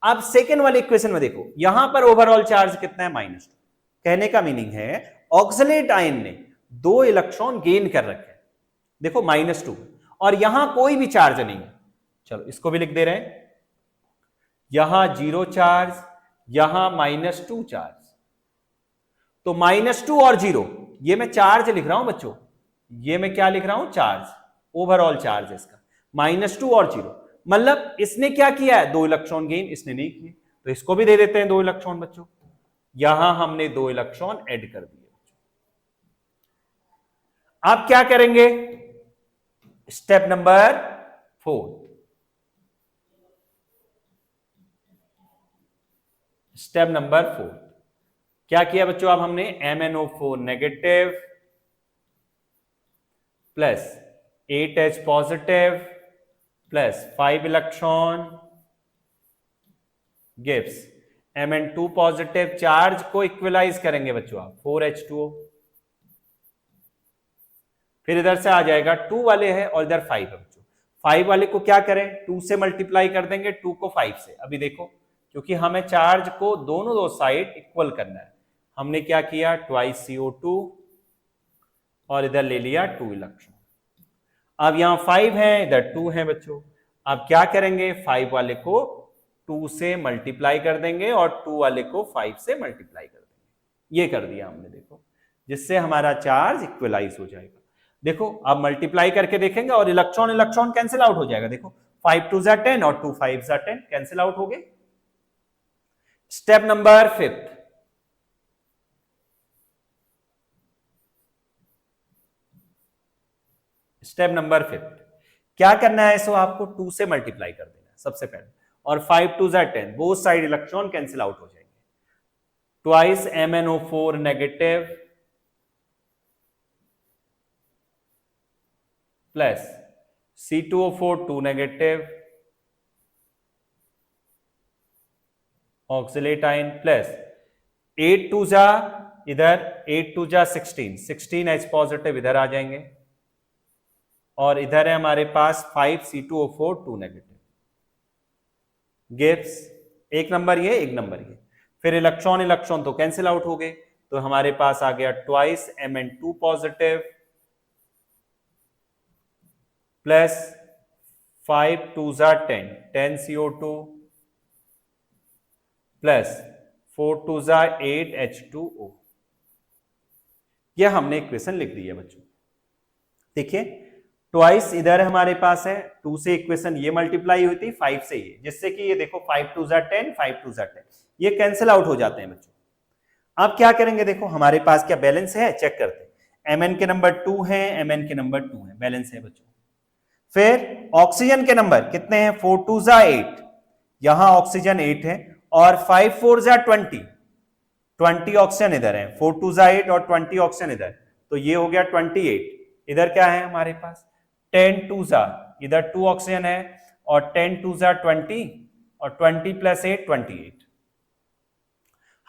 अब सेकेंड वाले इक्वेशन में देखो, यहां पर ओवरऑल चार्ज कितना है, -2। कहने का मीनिंग है ऑक्सलेट आयन ने 2 इलेक्ट्रॉन गेन कर रखे हैं, देखो -2, और यहां कोई भी चार्ज नहीं है। चलो इसको भी लिख दे रहे हैं, यहां 0 चार्ज, यहां -2 चार्ज। तो -2 और 0, ये मैं चार्ज लिख रहा हूं बच्चों, ये मैं क्या लिख रहा हूं, चार्ज, ओवरऑल चार्ज इसका -2 और 0। मतलब इसने क्या किया है, 2 इलेक्ट्रॉन गेन, इसने नहीं किए, तो इसको भी दे देते हैं 2 इलेक्ट्रॉन बच्चों। यहां हमने 2 इलेक्ट्रॉन ऐड कर दिए। आप क्या करेंगे, स्टेप नंबर 4, स्टेप नंबर 4 क्या किया बच्चों, अब हमने MnO4 negative plus 8H positive plus 5 electron gives Mn2 positive charge को इक्वलाइज करेंगे बच्चों आप 4H2O। फिर इधर से आ जाएगा 2 वाले है और इधर 5 है बच्चों। 5 वाले को क्या करें, 2 से मल्टीप्लाई कर देंगे, 2 को 5 से। अभी देखो, क्योंकि हमें चार्ज को दोनों दो साइड इक्वल करना है, हमने क्या किया, ट्वाइस CO2 और इधर ले लिया 2 इलेक्ट्रॉन। अब यहां 5 है, इधर 2 है बच्चों। अब क्या करेंगे, 5 वाले को 2 से मल्टीप्लाई कर देंगे और 2 वाले को 5 से मल्टीप्लाई कर देंगे। ये कर दिया हमने, देखो, जिससे हमारा चार्ज इक्वलाइज हो जाएगा। देखो अब मल्टीप्लाई करके देखेंगे और इलेक्ट्रॉन इलेक्ट्रॉन कैंसिल आउट हो जाएगा। देखो 5 2 जा 10 और 2 5 जा 10, कैंसिल आउट हो गए। स्टेप नंबर 5, स्टेप नंबर 5 क्या करना है, सो आपको 2 से मल्टीप्लाई कर देना है सबसे पहले, और 5 2 जा 10, both side electron cancel out हो जाएंगे। Twice MnO4 negative plus C2O4 2 negative oxalate ion plus 8 2 जा, इधर 8 2 जा 16, 16H पॉजिटिव इधर आ जाएंगे, और इधर है हमारे पास 5 C2O4 2 नेगेटिव गिव्स एक नंबर ये, एक नंबर ये। फिर इलेक्ट्रॉन इलेक्ट्रॉन तो कैंसिल आउट हो गए, तो हमारे पास आ गया ट्वाइस Mn2 पॉजिटिव प्लस 5 2 जा 10, 10 CO2 प्लस 4 2 जा 8 H2O। यह हमने इक्वेशन लिख दी है बच्चों। देखिए ट्वाइस इधर हमारे पास है, 2 से इक्वेशन ये मल्टीप्लाई हुई थी 5 से ये, जिससे कि ये देखो 5 2 जा 10, 5 2 जा 10, ये कैंसिल आउट हो जाते हैं बच्चों। अब क्या करेंगे, देखो हमारे पास क्या बैलेंस है, चेक करते हैं। Mn के नंबर 2 है, Mn के नंबर 2 है, बैलेंस है बच्चों। फिर ऑक्सीजन के नंबर कितने हैं, 4 2 जा 8, यहां ऑक्सीजन 8 है, और 5 4 जा 20, 20 ऑक्सीजन इधर है, 4 2 जा 8 और 20 ऑक्सीजन इधर, तो ये हो गया 28। इधर क्या है हमारे पास 10 2 जा, इधर 2 ऑक्सीजन है, और 10 2 जा 20 और 20 प्लस 8 28।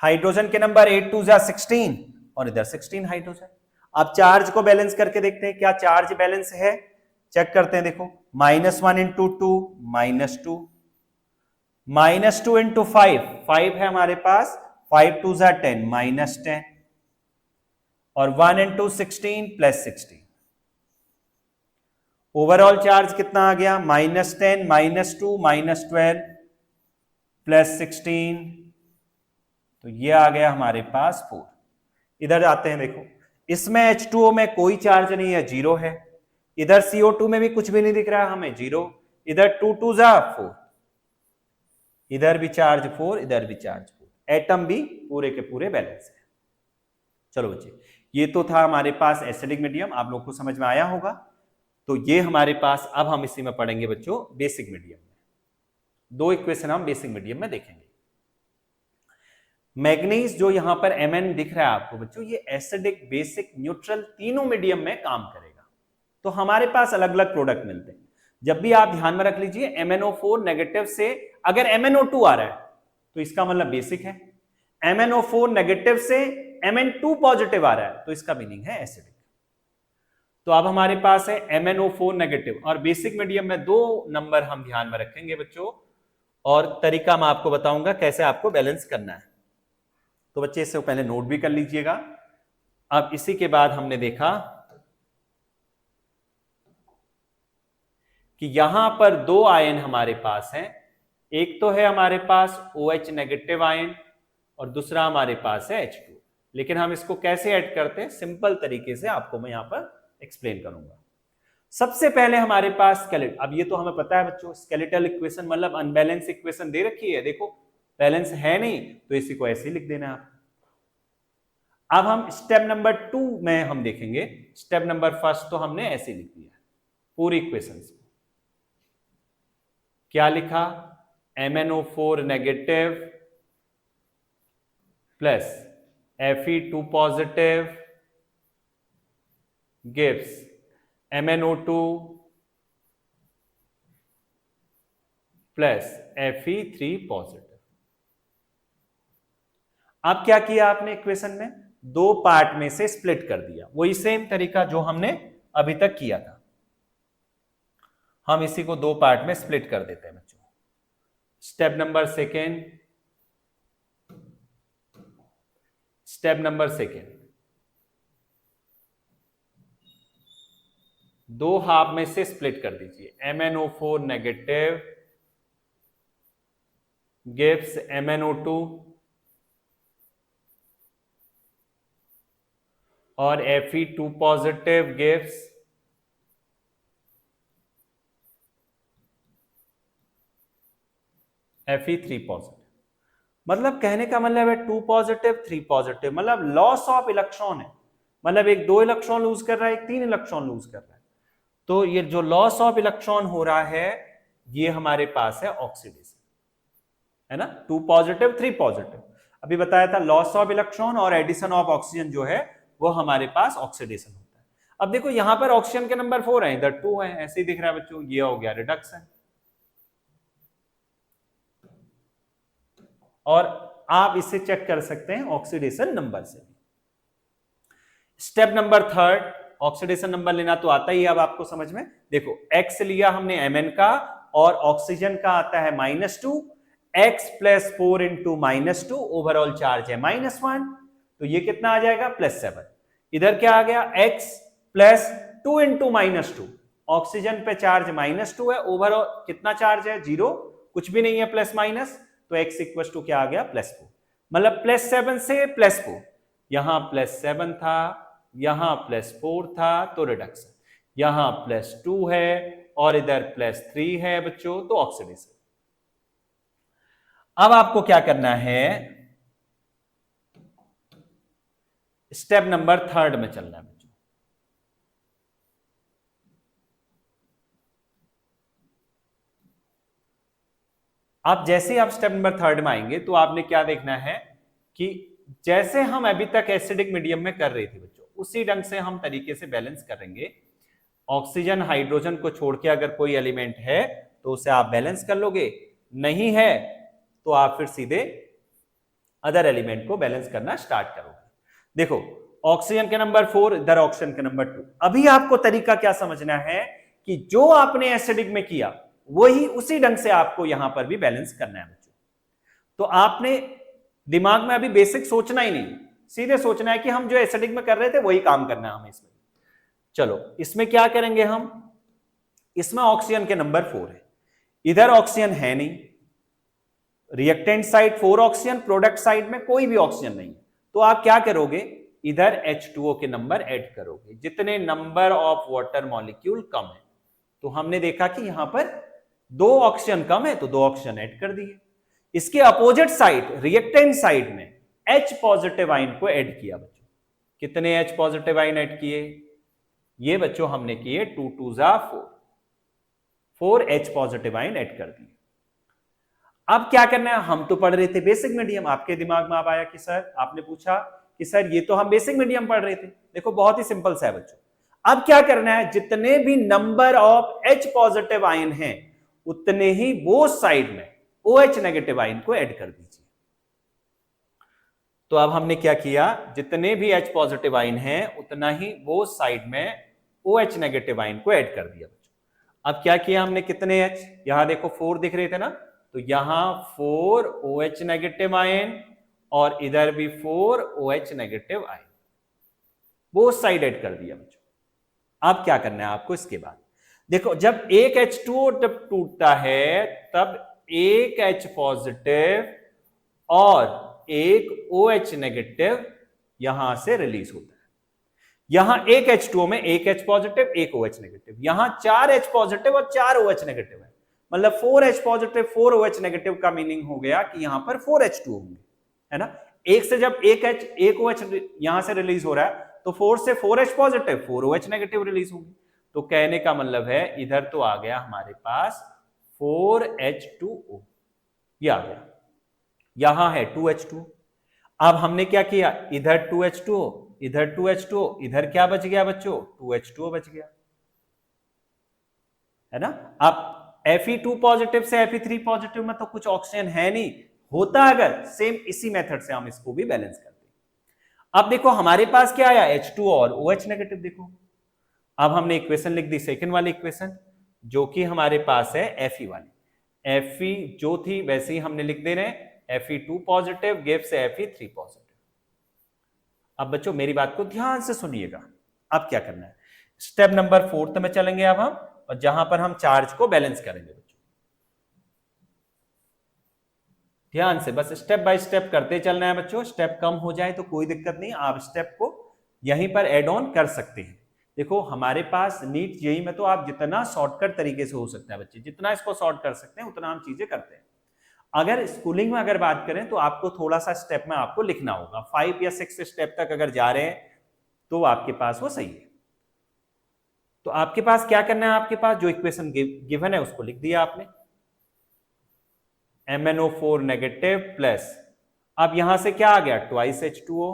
हाइड्रोजन के नंबर 8 2 जा 16 और इधर 16 हाइड्रोजन। अब चार्ज को बैलेंस करके देखते हैं, क्या चार्ज बैलेंस है, चेक करते हैं। देखो -1 इंटू 2 -2, -2 इंटू 5, 5 है हमारे पास, 5 2 जा 10 -10, और 1 इंटू 16 प्लस 16। ओवरऑल चार्ज कितना आ गया, -10 -2 -12 प्लस 16, तो ये आ गया हमारे पास 4। इधर आते हैं, देखो इसमें H2O में कोई चार्ज नहीं है, 0 है। इधर CO2 में भी कुछ भी नहीं दिख रहा है हमें, 0। इधर 2 2 जा 4, इधर भी चार्ज 4, इधर भी चार्ज 4, एटम भी पूरे के पूरे बैलेंस है। चलो बच्चे, ये तो था हमारे पास एसिडिक मीडियम, आप लोग को समझ में आया होगा। तो ये हमारे पास, अब हम इसी में पढ़ेंगे बच्चों बेसिक मीडियम में। 2 इक्वेशन हम बेसिक मीडियम में देखेंगे। मैग्नीज जो यहां पर Mn दिख रहा है आपको बच्चों, ये एसिडिक, बेसिक, न्यूट्रल तीनों मीडियम में काम करेगा। तो हमारे पास अलग अलग प्रोडक्ट मिलते हैं। जब भी आप ध्यान में रख लीजिए, MnO4 नेगेटिव से अगर MnO2 आ रहा है तो इसका मतलब बेसिक है, MnO4 नेगेटिव से Mn2 पॉजिटिव आ रहा है तो इसका मीनिंग है एसिडिक। तो अब हमारे पास है MnO4 नेगेटिव, और बेसिक मीडियम में 2 नंबर हम ध्यान में रखेंगे बच्चों, और तरीका मैं आपको बताऊंगा कैसे आपको बैलेंस करना है। तो बच्चे इससे पहले नोट भी कर लीजिएगा। अब इसी के बाद हमने देखा कि यहां पर दो आयन हमारे पास हैं, एक तो है हमारे पास OH नेगेटिव आयन और दूसरा हमारे पास है H2। लेकिन हम इसको कैसे ऐड करते हैं, सिंपल तरीके से आपको मैं यहां पर एक्सप्लेन करूंगा। सबसे पहले हमारे पास स्केलेट, अब ये तो हमें पता है बच्चों, स्केलेटल इक्वेशन मतलब अनबैलेंस इक्वेशन दे रखी है, देखो बैलेंस है नहीं तो इसी को ऐसे ही लिख देना आप। अब हम स्टेप नंबर 2 में हम देखेंगे, स्टेप नंबर फर्स्ट तो हमने ऐसे लिख दिया पूरी इक्वेशन। क्या लिखा, MnO4 negative plus Fe2 positive gives MnO2 plus Fe3 positive. अब क्या किया आपने इक्वेशन में, दो पार्ट में से स्प्लिट कर दिया, वही सेम तरीका जो हमने अभी तक किया था। हम इसी को दो पार्ट में स्प्लिट कर देते हैं बच्चों। Step number second, step number second, दो हाफ में से स्प्लिट कर दीजिए। MnO4 नेगेटिव गिव्स MnO2 और Fe2 positive gives Fe3 positive. मतलब कहने का मतलब है 2 पॉजिटिव 3 पॉजिटिव, मतलब लॉस ऑफ इलेक्ट्रॉन है, मतलब एक 2 इलेक्ट्रॉन लूज कर रहा है, एक 3 इलेक्ट्रॉन लूज कर रहा है। तो ये जो लॉस ऑफ इलेक्ट्रॉन हो रहा है ये हमारे पास है ऑक्सीडेशन, है ना, 2 पॉजिटिव 3 पॉजिटिव। अभी बताया था लॉस ऑफ इलेक्ट्रॉन और एडिशन ऑफ ऑक्सीजन जो है वो हमारे पास ऑक्सीडेशन होता है। अब देखो यहां पर ऑक्सीजन के नंबर 4 है, इधर 2 है, ऐसे ही दिख रहा है बच्चों, ये हो गया रिडक्शन। और आप इसे चेक कर सकते हैं ऑक्सीडेशन नंबर से। Step number third, oxidation number लेना तो आता ही है अब आपको समझ में। देखो X लिया हमने Mn का और ऑक्सीजन का आता है -2, X plus 4 into -2, overall charge है -1, तो ये कितना आ जाएगा +7। इधर क्या आ गया, X प्लस 2 इंटू -2, ऑक्सीजन पे चार्ज -2 है, ओवरऑल कितना चार्ज है 0, कुछ भी नहीं है प्लस माइनस, तो x इक्वल टू क्या आ गया +4, मतलब +7 से +4, यहां +7 था, यहां +4 था तो रिडक्शन, यहां +2 है और इधर +3 है बच्चों, तो ऑक्सीडेशन। अब आपको क्या करना है, स्टेप नंबर थर्ड में चलना है बच्चों। आप जैसे आप स्टेप नंबर थर्ड में आएंगे तो आपने क्या देखना है कि जैसे हम अभी तक एसिडिक मीडियम में कर रहे थे बच्चों, उसी ढंग से हम तरीके से बैलेंस करेंगे। ऑक्सीजन हाइड्रोजन को छोड़ के अगर कोई एलिमेंट है तो उसे आप बैलेंस कर लोगे, नहीं है तो आप फिर सीधे अदर एलिमेंट को बैलेंस करना स्टार्ट करोगे। देखो ऑक्सीजन के नंबर 4, इधर ऑक्सीजन के नंबर 2। अभी आपको तरीका क्या समझना है कि जो आपने एसिडिक में किया वही उसी ढंग से आपको यहां पर भी बैलेंस करना है बच्चों। तो आपने दिमाग में अभी बेसिक सोचना ही नहीं, सीधे सोचना है कि हम जो एसिडिक में कर रहे थे वही काम करना है हमें इसमें। चलो इसमें क्या करेंगे हम, इसमें ऑक्सीजन के नंबर 4 है, इधर ऑक्सीजन है नहीं, reactant side 4 oxygen, product side में कोई भी ऑक्सीजन नहीं, तो आप क्या करोगे, इधर H2O के नंबर ऐड करोगे, जितने नंबर ऑफ वाटर मॉलिक्यूल कम है। तो हमने देखा कि यहां पर 2 ऑक्सीजन कम है तो 2 ऑक्सीजन ऐड कर दिए। इसके अपोजिट साइड रिएक्टेंट साइड में H पॉजिटिव आयन को ऐड किया बच्चों, कितने H पॉजिटिव आयन ऐड किए, ये बच्चों हमने किए 2 2 4 H पॉजिटिव आयन ऐड कर दिए। अब क्या करना है, हम तो पढ़ रहे थे बेसिक मीडियम, आपके दिमाग में अब आया कि सर, आपने पूछा कि सर ये तो हम बेसिक मीडियम पढ़ रहे थे, देखो बहुत ही सिंपल सा है बच्चों। अब क्या करना है, जितने भी number of H positive ion हैं उतने ही वो साइड में OH नेगेटिव आयन को ऐड कर दीजिए। तो अब हमने क्या किया, जितने भी H पॉजिटिव आयन हैं उतना ही वो साइड में OH नेगेटिव आयन को ऐड कर दिया बच्चों। अब क्या किया हमने, कितने H, यहां देखो 4 दिख रहे थे ना, तो यहां 4 OH नेगेटिव आयन और इधर भी 4 OH negative ion. Both side add कर दिया बच्चों। अब क्या करना है आपको इसके बाद, देखो जब एक H2O जब टूटता है तब एक H पॉजिटिव और एक OH नेगेटिव यहां से रिलीज होता है। यहां एक H2O में एक H पॉजिटिव एक OH नेगेटिव, यहां 4 H पॉजिटिव और 4 OH नेगेटिव है, मतलब 4 H पॉजिटिव 4 OH नेगेटिव का मीनिंग हो गया कि यहां पर 4 H2O होंगे, है ना। एक से जब एक H एक OH यहां से रिलीज हो रहा है तो 4 से 4 H positive 4 OH negative release होंगे। तो कहने का मतलब है इधर तो आ गया हमारे पास 4H2O, ये आ गया, यहां है 2H2O। अब हमने क्या किया, इधर 2H2O इधर 2H2O, इधर क्या बच गया बच्चों, 2H2O बच गया, है ना। अब Fe2 पॉजिटिव से Fe3 पॉजिटिव में तो कुछ ऑक्सीजन है नहीं, होता अगर सेम इसी मेथड से हम इसको भी बैलेंस करते। अब देखो हमारे पास क्या आया, H2O और OH नेगेटिव। देखो अब हमने इक्वेशन लिख दी सेकंड वाली इक्वेशन, जो कि हमारे पास है Fe वाली। Fe जो थी वैसे ही हमने लिख दे रहे हैं, Fe2 positive gives Fe3 positive. अब बच्चों मेरी बात को ध्यान से सुनिएगा, अब क्या करना है, स्टेप नंबर 4 में चलेंगे अब हम, और जहां पर हम चार्ज को बैलेंस करेंगे बच्चों। ध्यान से बस स्टेप बाय स्टेप करते चलना है बच्चों, स्टेप कम हो जाए तो कोई दिक्कत नहीं, आप स्टेप को यहीं पर एड ऑन कर सकते हैं। देखो हमारे पास नीट जेईई में तो आप जितना शॉर्टकट तरीके से हो सकता है बच्चे, जितना इसको शॉर्ट कर सकते हैं उतना हम चीजें करते हैं। अगर स्कूलिंग में अगर बात करें तो आपको थोड़ा सा स्टेप में आपको लिखना होगा, 5 या 6 स्टेप तक अगर जा रहे हैं तो आपके पास वो सही है। तो आपके पास क्या करना है, आपके पास जो इक्वेशन गिवन है उसको लिख दिया आपने, MnO4 नेगेटिव प्लस, अब यहां से क्या आ गया, twice H2O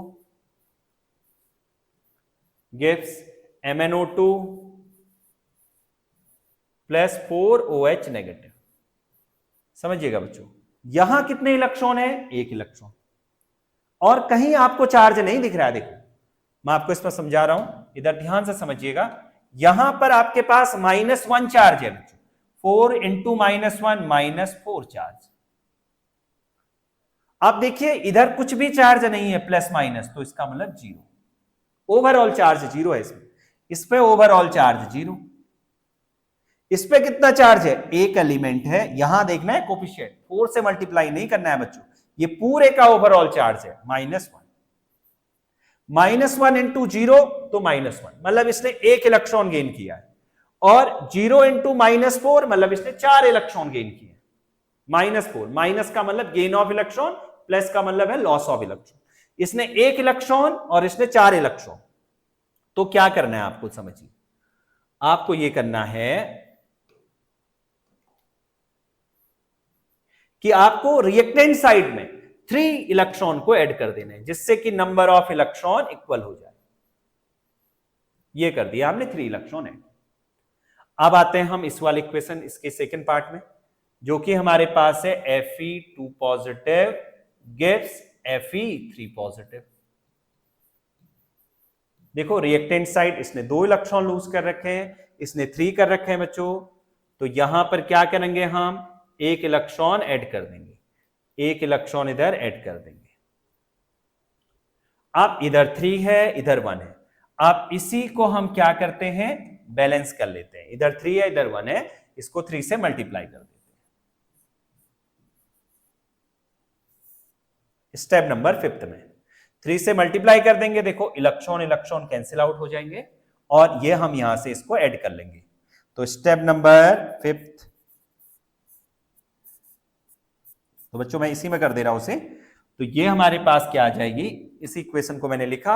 gives MnO2 plus 4 OH negative. समझिएगा बच्चों, यहां कितने इलेक्ट्रॉन है, एक इलेक्ट्रॉन, और कहीं आपको चार्ज नहीं दिख रहा है। देखो मैं आपको इसमें समझा रहा हूं, इधर ध्यान से समझिएगा, यहां पर आपके पास -1 चार्ज है बच्चों, 4 इंटू -1 -4 चार्ज। अब देखिए इधर कुछ भी चार्ज नहीं है प्लस माइनस, तो इसका मतलब 0, ओवरऑल चार्ज 0 है इसमें, इस पे ओवरऑल चार्ज 0, इस पे कितना चार्ज है, एक एलिमेंट है, यहां देखना है कोफिशिएंट, 4 से मल्टीप्लाई नहीं करना है बच्चों, ये पूरे का ओवरऑल चार्ज है -1 इंटू 0 तो -1, मतलब इसने एक इलेक्ट्रॉन गेन किया है, और 0 इंटू -4 मतलब इसने 4 इलेक्ट्रॉन गेन किए, -4, माइनस का मतलब गेन ऑफ इलेक्ट्रॉन, प्लस का मतलब है लॉस ऑफ इलेक्ट्रॉन, इसने एक इलेक्ट्रॉन और इसने 4 इलेक्ट्रॉन। तो क्या करना है आपको, समझिए, आपको यह करना है कि आपको रिएक्टेंट साइड में 3 इलेक्ट्रॉन को ऐड कर देने हैं, जिससे कि नंबर ऑफ इलेक्ट्रॉन इक्वल हो जाए। ये कर दिया हमने 3 इलेक्ट्रॉन ऐड। अब आते हैं हम इस वाले इक्वेशन, इसके सेकंड पार्ट में, जो कि हमारे पास है Fe2 positive gives Fe3 positive. देखो रिएक्टेंट साइड इसने 2 इलेक्ट्रॉन लूज कर रखे हैं, इसने 3 कर रखे हैं बच्चों, तो यहां पर क्या करेंगे, हम एक इलेक्ट्रॉन ऐड कर देंगे, एक इलेक्ट्रॉन इधर ऐड कर देंगे। अब इधर 3 है इधर 1 है, अब इसी को हम क्या करते हैं, बैलेंस कर लेते हैं, इधर 3 है इधर 1 है, इसको 3 से मल्टीप्लाई कर देते हैं। स्टेप नंबर 5 में 3 से मल्टीप्लाई कर देंगे, देखो इलेक्ट्रॉन इलेक्ट्रॉन कैंसिल आउट हो जाएंगे, और ये हम यहां से इसको ऐड कर लेंगे। तो स्टेप नंबर 5, तो बच्चों मैं इसी में कर दे रहा हूं उसे, तो ये हमारे पास क्या आ जाएगी, इस इक्वेशन को मैंने लिखा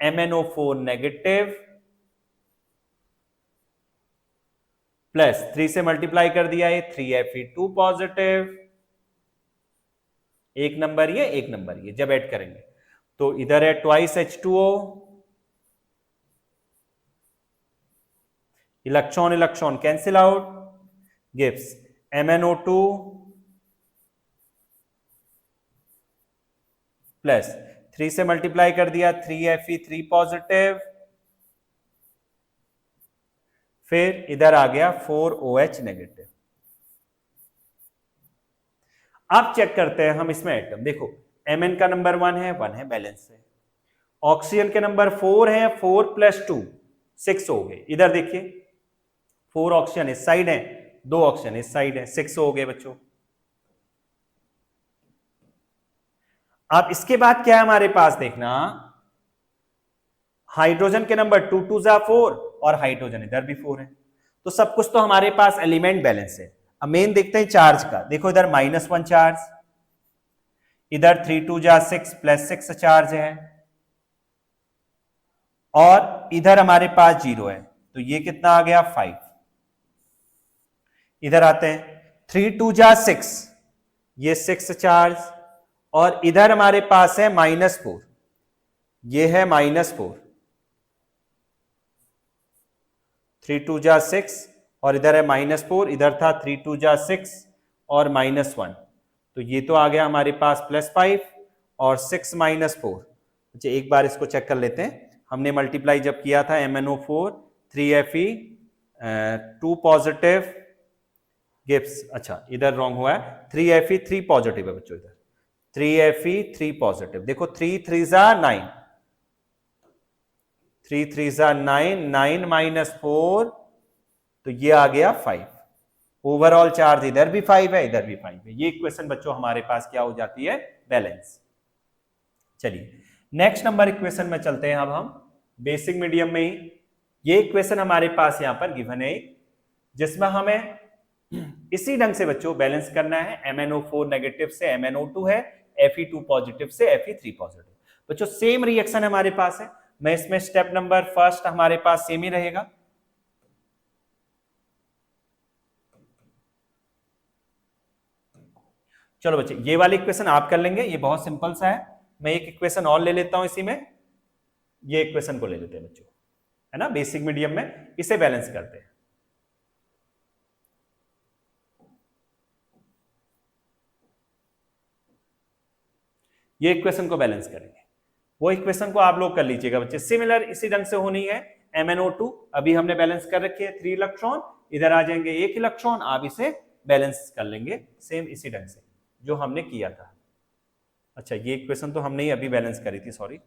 MnO4 नेगेटिव प्लस 3 से मल्टीप्लाई कर दिया है 3Fe2 पॉजिटिव, एक नंबर ये एक नंबर ये, जब ऐड करेंगे तो इधर है twice H2O, electron electron cancel out, gives MnO2 plus 3 से मल्टीप्लाई कर दिया 3Fe3 पॉजिटिव, फिर इधर आ गया 4OH नेगेटिव। अब चेक करते हैं हम इसमें एटम, देखो Mn का नंबर 1 है बैलेंस है, ऑक्सीजन के नंबर 4 है, 4 + 2 6 हो गए। इधर देखिए 4 ऑक्सीजन इस साइड है, 2 ऑक्सीजन इस साइड है, 6 हो गए बच्चों। अब इसके बाद क्या है हमारे पास देखना, हाइड्रोजन के नंबर 2 2 जा 4 और हाइड्रोजन इधर भी 4 है, तो सब कुछ तो हमारे पास एलिमेंट बैलेंस है। अब मेन देखते हैं चार्ज का। देखो इधर -1 चार्ज, इधर 3 2 जा 6 +6 चार्ज है, और इधर हमारे पास 0 है, तो ये कितना आ गया 5। इधर आते हैं 3 2 जा 6, ये 6 चार्ज, और इधर हमारे पास है -4, ये है -4। 3 2 जा 6 और इधर है -4, इधर था 3 2 जा 6 और -1, तो ये तो आ गया हमारे पास +5 और 6 -4। अच्छा एक बार इसको चेक कर लेते हैं। हमने मल्टीप्लाई जब किया था MnO4 3Fe 2 पॉजिटिव गिव्स, अच्छा इधर रॉन्ग हुआ है, 3Fe 3 पॉजिटिव है बच्चों, इधर 3Fe 3 पॉजिटिव। देखो 3 3 जा 9, 3 3 जा 9, 9 - 4, तो ये आ गया 5। ओवरऑल चार्ज इधर भी 5 है, इधर भी 5 है। ये इक्वेशन बच्चों हमारे पास क्या हो जाती है, बैलेंस। चलिए नेक्स्ट नंबर इक्वेशन में चलते हैं अब हम, बेसिक मीडियम में ही। ये इक्वेशन हमारे पास यहां पर गिवन है, जिसमें हमें इसी ढंग से बच्चों बैलेंस करना है। MnO4 नेगेटिव से MnO2 है, Fe2 पॉजिटिव से Fe3 पॉजिटिव। बच्चों सेम रिएक्शन हमारे पास है, मैं इसमें स्टेप नंबर फर्स्ट हमारे पास सेम ही रहेगा। चलो बच्चे ये वाली इक्वेशन आप कर लेंगे, ये बहुत सिंपल सा है। मैं एक इक्वेशन और ले लेता हूं इसी में, ये इक्वेशन को ले लेते हैं बच्चों, है ना, बेसिक मीडियम में इसे बैलेंस करते हैं। ये इक्वेशन को बैलेंस करेंगे, वो इक्वेशन को आप लोग कर लीजिएगा बच्चे। सिमिलर इसी ढंग से होनी है। MnO2 अभी हमने बैलेंस कर रखी है 3 इलेक्ट्रॉन, इधर आ जाएंगे 1 इलेक्ट्रॉन, आप इसे बैलेंस कर लेंगे सेम इसी ढंग से जो हमने किया था। अच्छा ये इक्वेशन तो हमने ही अभी बैलेंस करी थी, सॉरी।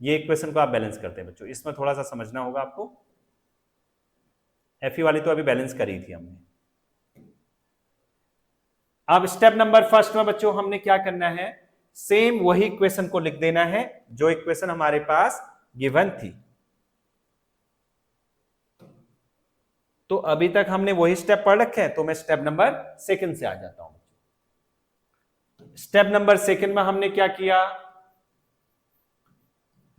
ये इक्वेशन को आप बैलेंस करते हैं बच्चों, इसमें थोड़ा सा समझना होगा आपको। Fe वाली तो अभी बैलेंस करी थी हमने। अब स्टेप नंबर फर्स्ट में बच्चों हमने क्या करना है, सेम वही इक्वेशन को लिख देना है जो इक्वेशन हमारे पास गिवन थी। तो अभी तक हमने वही स्टेप पढ़ रखे हैं, तो मैं स्टेप नंबर सेकंड से आ जाता हूं। स्टेप नंबर सेकंड में हमने क्या किया,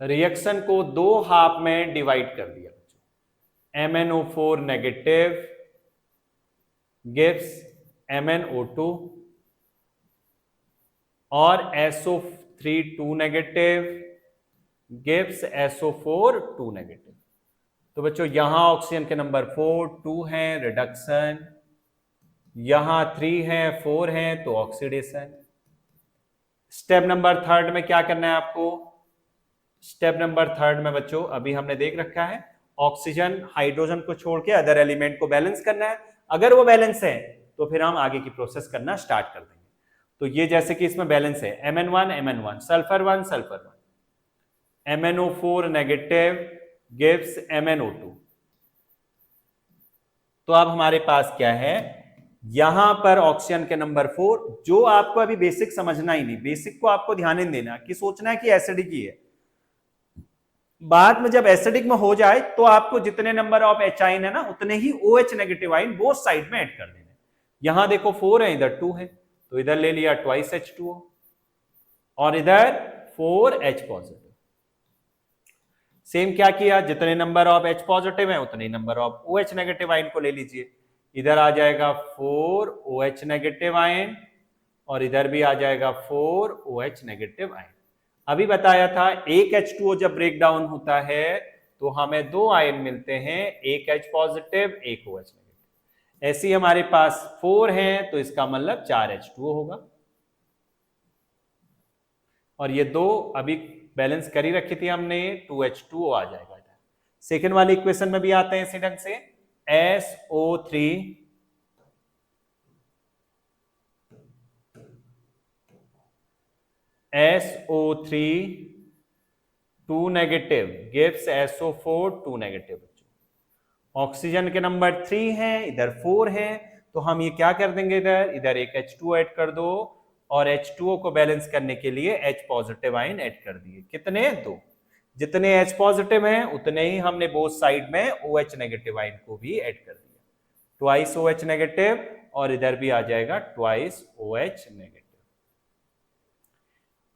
रिएक्शन को 2 हाफ में डिवाइड कर दिया। MnO4 नेगेटिव गिव्स MnO2 और SO3 2 negative gives SO4 2 negative. तो बच्चों यहां ऑक्सीजन के नंबर 4 2 है रिडक्शन, यहां 3 है 4 है तो ऑक्सीडेशन। स्टेप नंबर थर्ड में क्या करना है आपको, स्टेप नंबर थर्ड में बच्चों अभी हमने देख रखा है, ऑक्सीजन हाइड्रोजन को छोड़ के अदर एलिमेंट को बैलेंस करना है। अगर वो बैलेंस है तो फिर हम आगे की प्रोसेस करना स्टार्ट कर देंगे। तो ये जैसे कि इसमें बैलेंस है Mn1 sulphur 1 sulphur 1, MnO4 negative gives MnO2। तो अब हमारे पास क्या है, यहां पर ऑक्सीजन के नंबर 4, जो आपको अभी बेसिक समझना ही नहीं, बेसिक को आपको ध्यान नहीं देना कि सोचना है कि एसिडिक ही है। बाद में जब एसिडिक में हो जाए तो आपको जितने नंबर ऑफ H आइन है ना, उतने ही OH negative ion both side में ऐड कर देने। यहां देखो 4 है, इधर 2 है, तो इधर ले लिया ट्वाइस H2O और इधर 4H पॉजिटिव। सेम क्या किया, जितने नंबर ऑफ H पॉजिटिव है उतने number of OH negative ion को ले लीजिए। इधर आ जाएगा 4 OH नेगेटिव आयन और इधर भी आ जाएगा 4 OH नेगेटिव आयन। अभी बताया था एक H2O जब ब्रेक डाउन होता है तो हमें 2 आयन मिलते हैं, एक H पॉजिटिव एक OH नेगेटिव। ऐसे ही हमारे पास 4 है तो इसका मतलब 4 H2O होगा, और ये 2 अभी बैलेंस करी रखी थी हमने, 2H2O आ जाएगा। सेकेंड वाली इक्वेशन में भी आते हैं इसी ढंग से, SO3 SO3 2 negative gives SO4 2 negative. Oxygen के नंबर 3 है, इधर 4 है, तो हम ये क्या कर देंगे, इधर एक H2O ऐड कर दो और H2O को बैलेंस करने के लिए H पॉजिटिव आयन ऐड कर दिए। कितने? 2। जितने H पॉजिटिव हैं उतने ही हमने बोथ साइड में OH नेगेटिव आयन को भी ऐड कर दिया। ट्वाइस OH नेगेटिव और इधर भी आ जाएगा ट्वाइस OH नेगेटिव।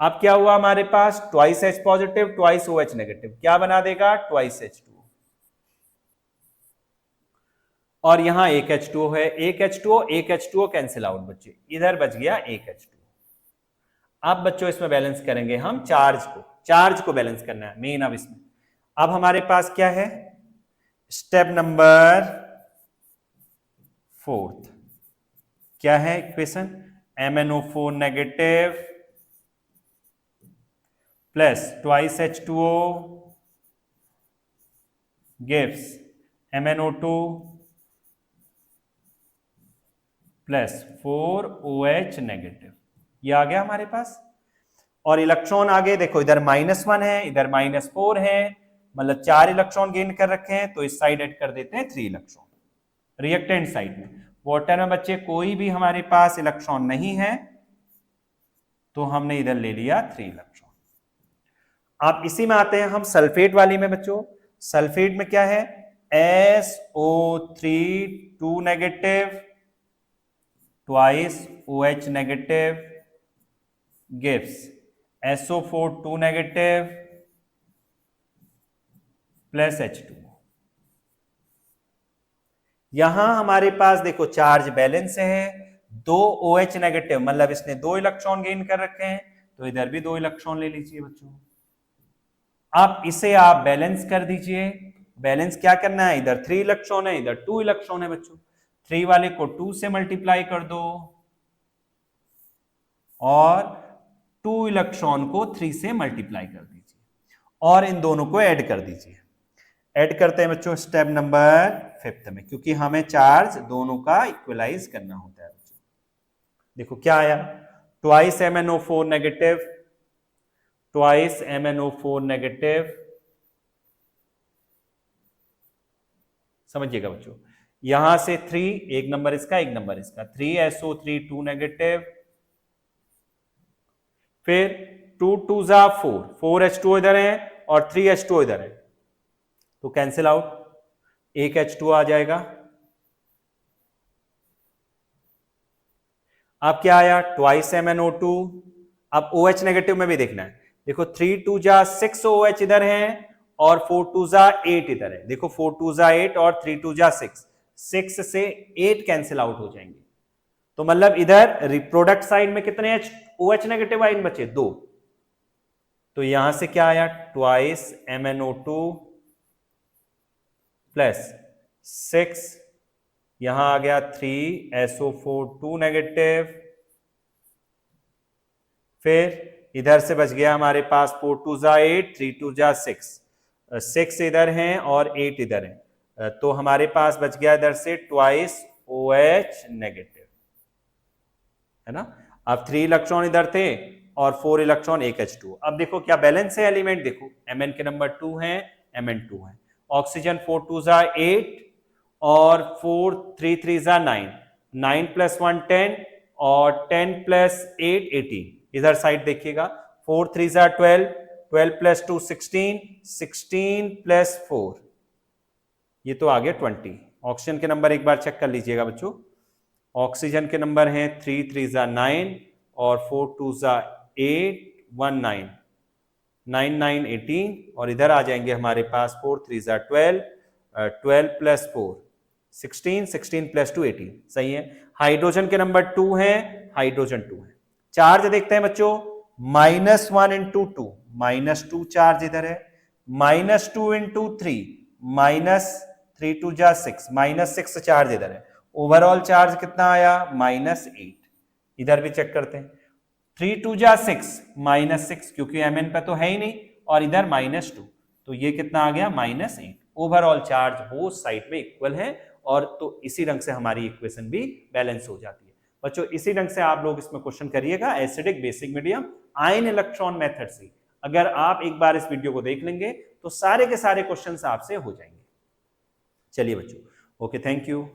अब क्या हुआ हमारे पास? Twice H positive twice OH negative क्या बना देगा? Twice H2O। और यहां एक H2O है, एक H2O कैंसिल आउट बच्चे, इधर बच गया एक H2O। अब बच्चों इसमें बैलेंस करेंगे हम चार्ज को बैलेंस करना है मेन। अब इसमें अब हमारे पास क्या है? स्टेप नंबर 4 क्या है equation? MnO4 negative plus twice H2O gives MnO2 plus 4OH negative. ये आ गया हमारे पास। और इलेक्ट्रॉन आगे देखो, इधर -1 है, इधर -4 है, मतलब 4 इलेक्ट्रॉन गेन कर रखे हैं, तो इस साइड ऐड कर देते हैं 3 इलेक्ट्रॉन रिएक्टेंट साइड में। वाटर में बच्चे कोई भी हमारे पास इलेक्ट्रॉन नहीं है, तो हमने इधर ले लिया 3 इलेक्ट्रॉन। अब इसी में आते हैं हम सल्फेट वाली में बच्चों। सल्फेट में क्या है? SO3 2 negative twice OH negative gives SO4 2 negative plus H2O। यहां हमारे पास देखो चार्ज बैलेंस है, 2 OH नेगेटिव, मतलब इसने 2 इलेक्ट्रॉन गेन कर रखे हैं, तो इधर भी 2 इलेक्ट्रॉन ले लीजिए बच्चों। अब इसे आप बैलेंस कर दीजिए। बैलेंस क्या करना है? इधर 3 इलेक्ट्रॉन है, इधर 2 इलेक्ट्रॉन है बच्चों। 3 वाले को 2 से मल्टीप्लाई कर दो और 2 इलेक्ट्रॉन को 3 से मल्टीप्लाई कर दीजिए और इन दोनों को ऐड कर दीजिए। ऐड करते हैं बच्चों स्टेप नंबर 5 में, क्योंकि हमें चार्ज दोनों का इक्वलाइज करना होता है बच्चों। देखो क्या आया? Twice MnO4 negative twice MnO4 negative. समझिएगा बच्चों, यहां से 3, एक नंबर इसका एक नंबर इसका, 3SO3 2 नेगेटिव, फिर 2 2 जा 4, 4 H2O इधर है और 3 H2O इधर है, तो कैंसिल आउट, एक H2O आ जाएगा। अब क्या आया? Twice MnO2। अब OH नेगेटिव में भी देखना है। देखो 3 2 जा 6 OH इधर है और 4 2 जा 8 इधर है। देखो 4 2 जा 8 और 3 2 जा 6, 6 से 8 कैंसिल आउट हो जाएंगे, तो मतलब इधर रिप्रोडक्ट साइड में कितने OH नेगेटिव आयन बचे? 2। तो यहां से क्या आया? ट्वाइस MnO2 प्लस 6, यहां आ गया 3SO4 2 नेगेटिव, फिर इधर से बच गया हमारे पास 4 2 जा 8, 3 2 जा 6, 6 इधर हैं और 8 इधर है, तो हमारे पास बच गया इधर से ट्वाइस OH नेगेटिव, है ना। अब 3 इलेक्ट्रॉन इधर थे और 4 इलेक्ट्रॉन एक H2। अब देखो क्या बैलेंस है एलिमेंट, देखो Mn के नंबर 2 है, Mn2 है, ऑक्सीजन 4 2 जा 8 और 4 3 3 जा 9, 9 प्लस 1 10 और 10 प्लस 8 18, इधर साइड देखिएगा, 4 3 जा 12, 12 प्लस 2 16, 16 प्लस 4, ये तो आ गया 20। ऑक्सीजन के नंबर एक बार चेक कर लीजिएगा बच्चों। ऑक्सीजन के नंबर हैं 3 3 जा 9 और 4 2 जा 8 1 9, 9 9 18, और इधर आ जाएंगे हमारे पास 4 3 जा 12, 12 प्लस 4 16, 16 प्लस 2 18, सही है। हाइड्रोजन के नंबर 2 है, हाइड्रोजन 2 है। चार्ज देखते हैं बच्चों, -1 इंटू 2, -2 चार्ज इधर है, -2 इंटू 3, -3 2 जा 6, -6 चार्ज इधर है। ओवरऑल चार्ज कितना आया? -8। इधर भी चेक करते हैं, 3 2 जा 6, -6, क्योंकि Mn पे तो है ही नहीं, और इधर -2, तो ये कितना आ गया? -8। ओवरऑल चार्ज बोथ साइड में इक्वल है, और तो इसी रंग से हमारी इक्वेशन भी बैलेंस हो जाती है। बच्चों इसी ढंग से आप लोग इसमें क्वेश्चन करिएगा, acidic, basic, medium, ion electron method से। अगर आप एक बार इस वीडियो को देख लेंगे तो सारे के सारे क्वेश्चन आपसे हो जाएंगे। चलिए बच्चों, ओके, थैंक यू।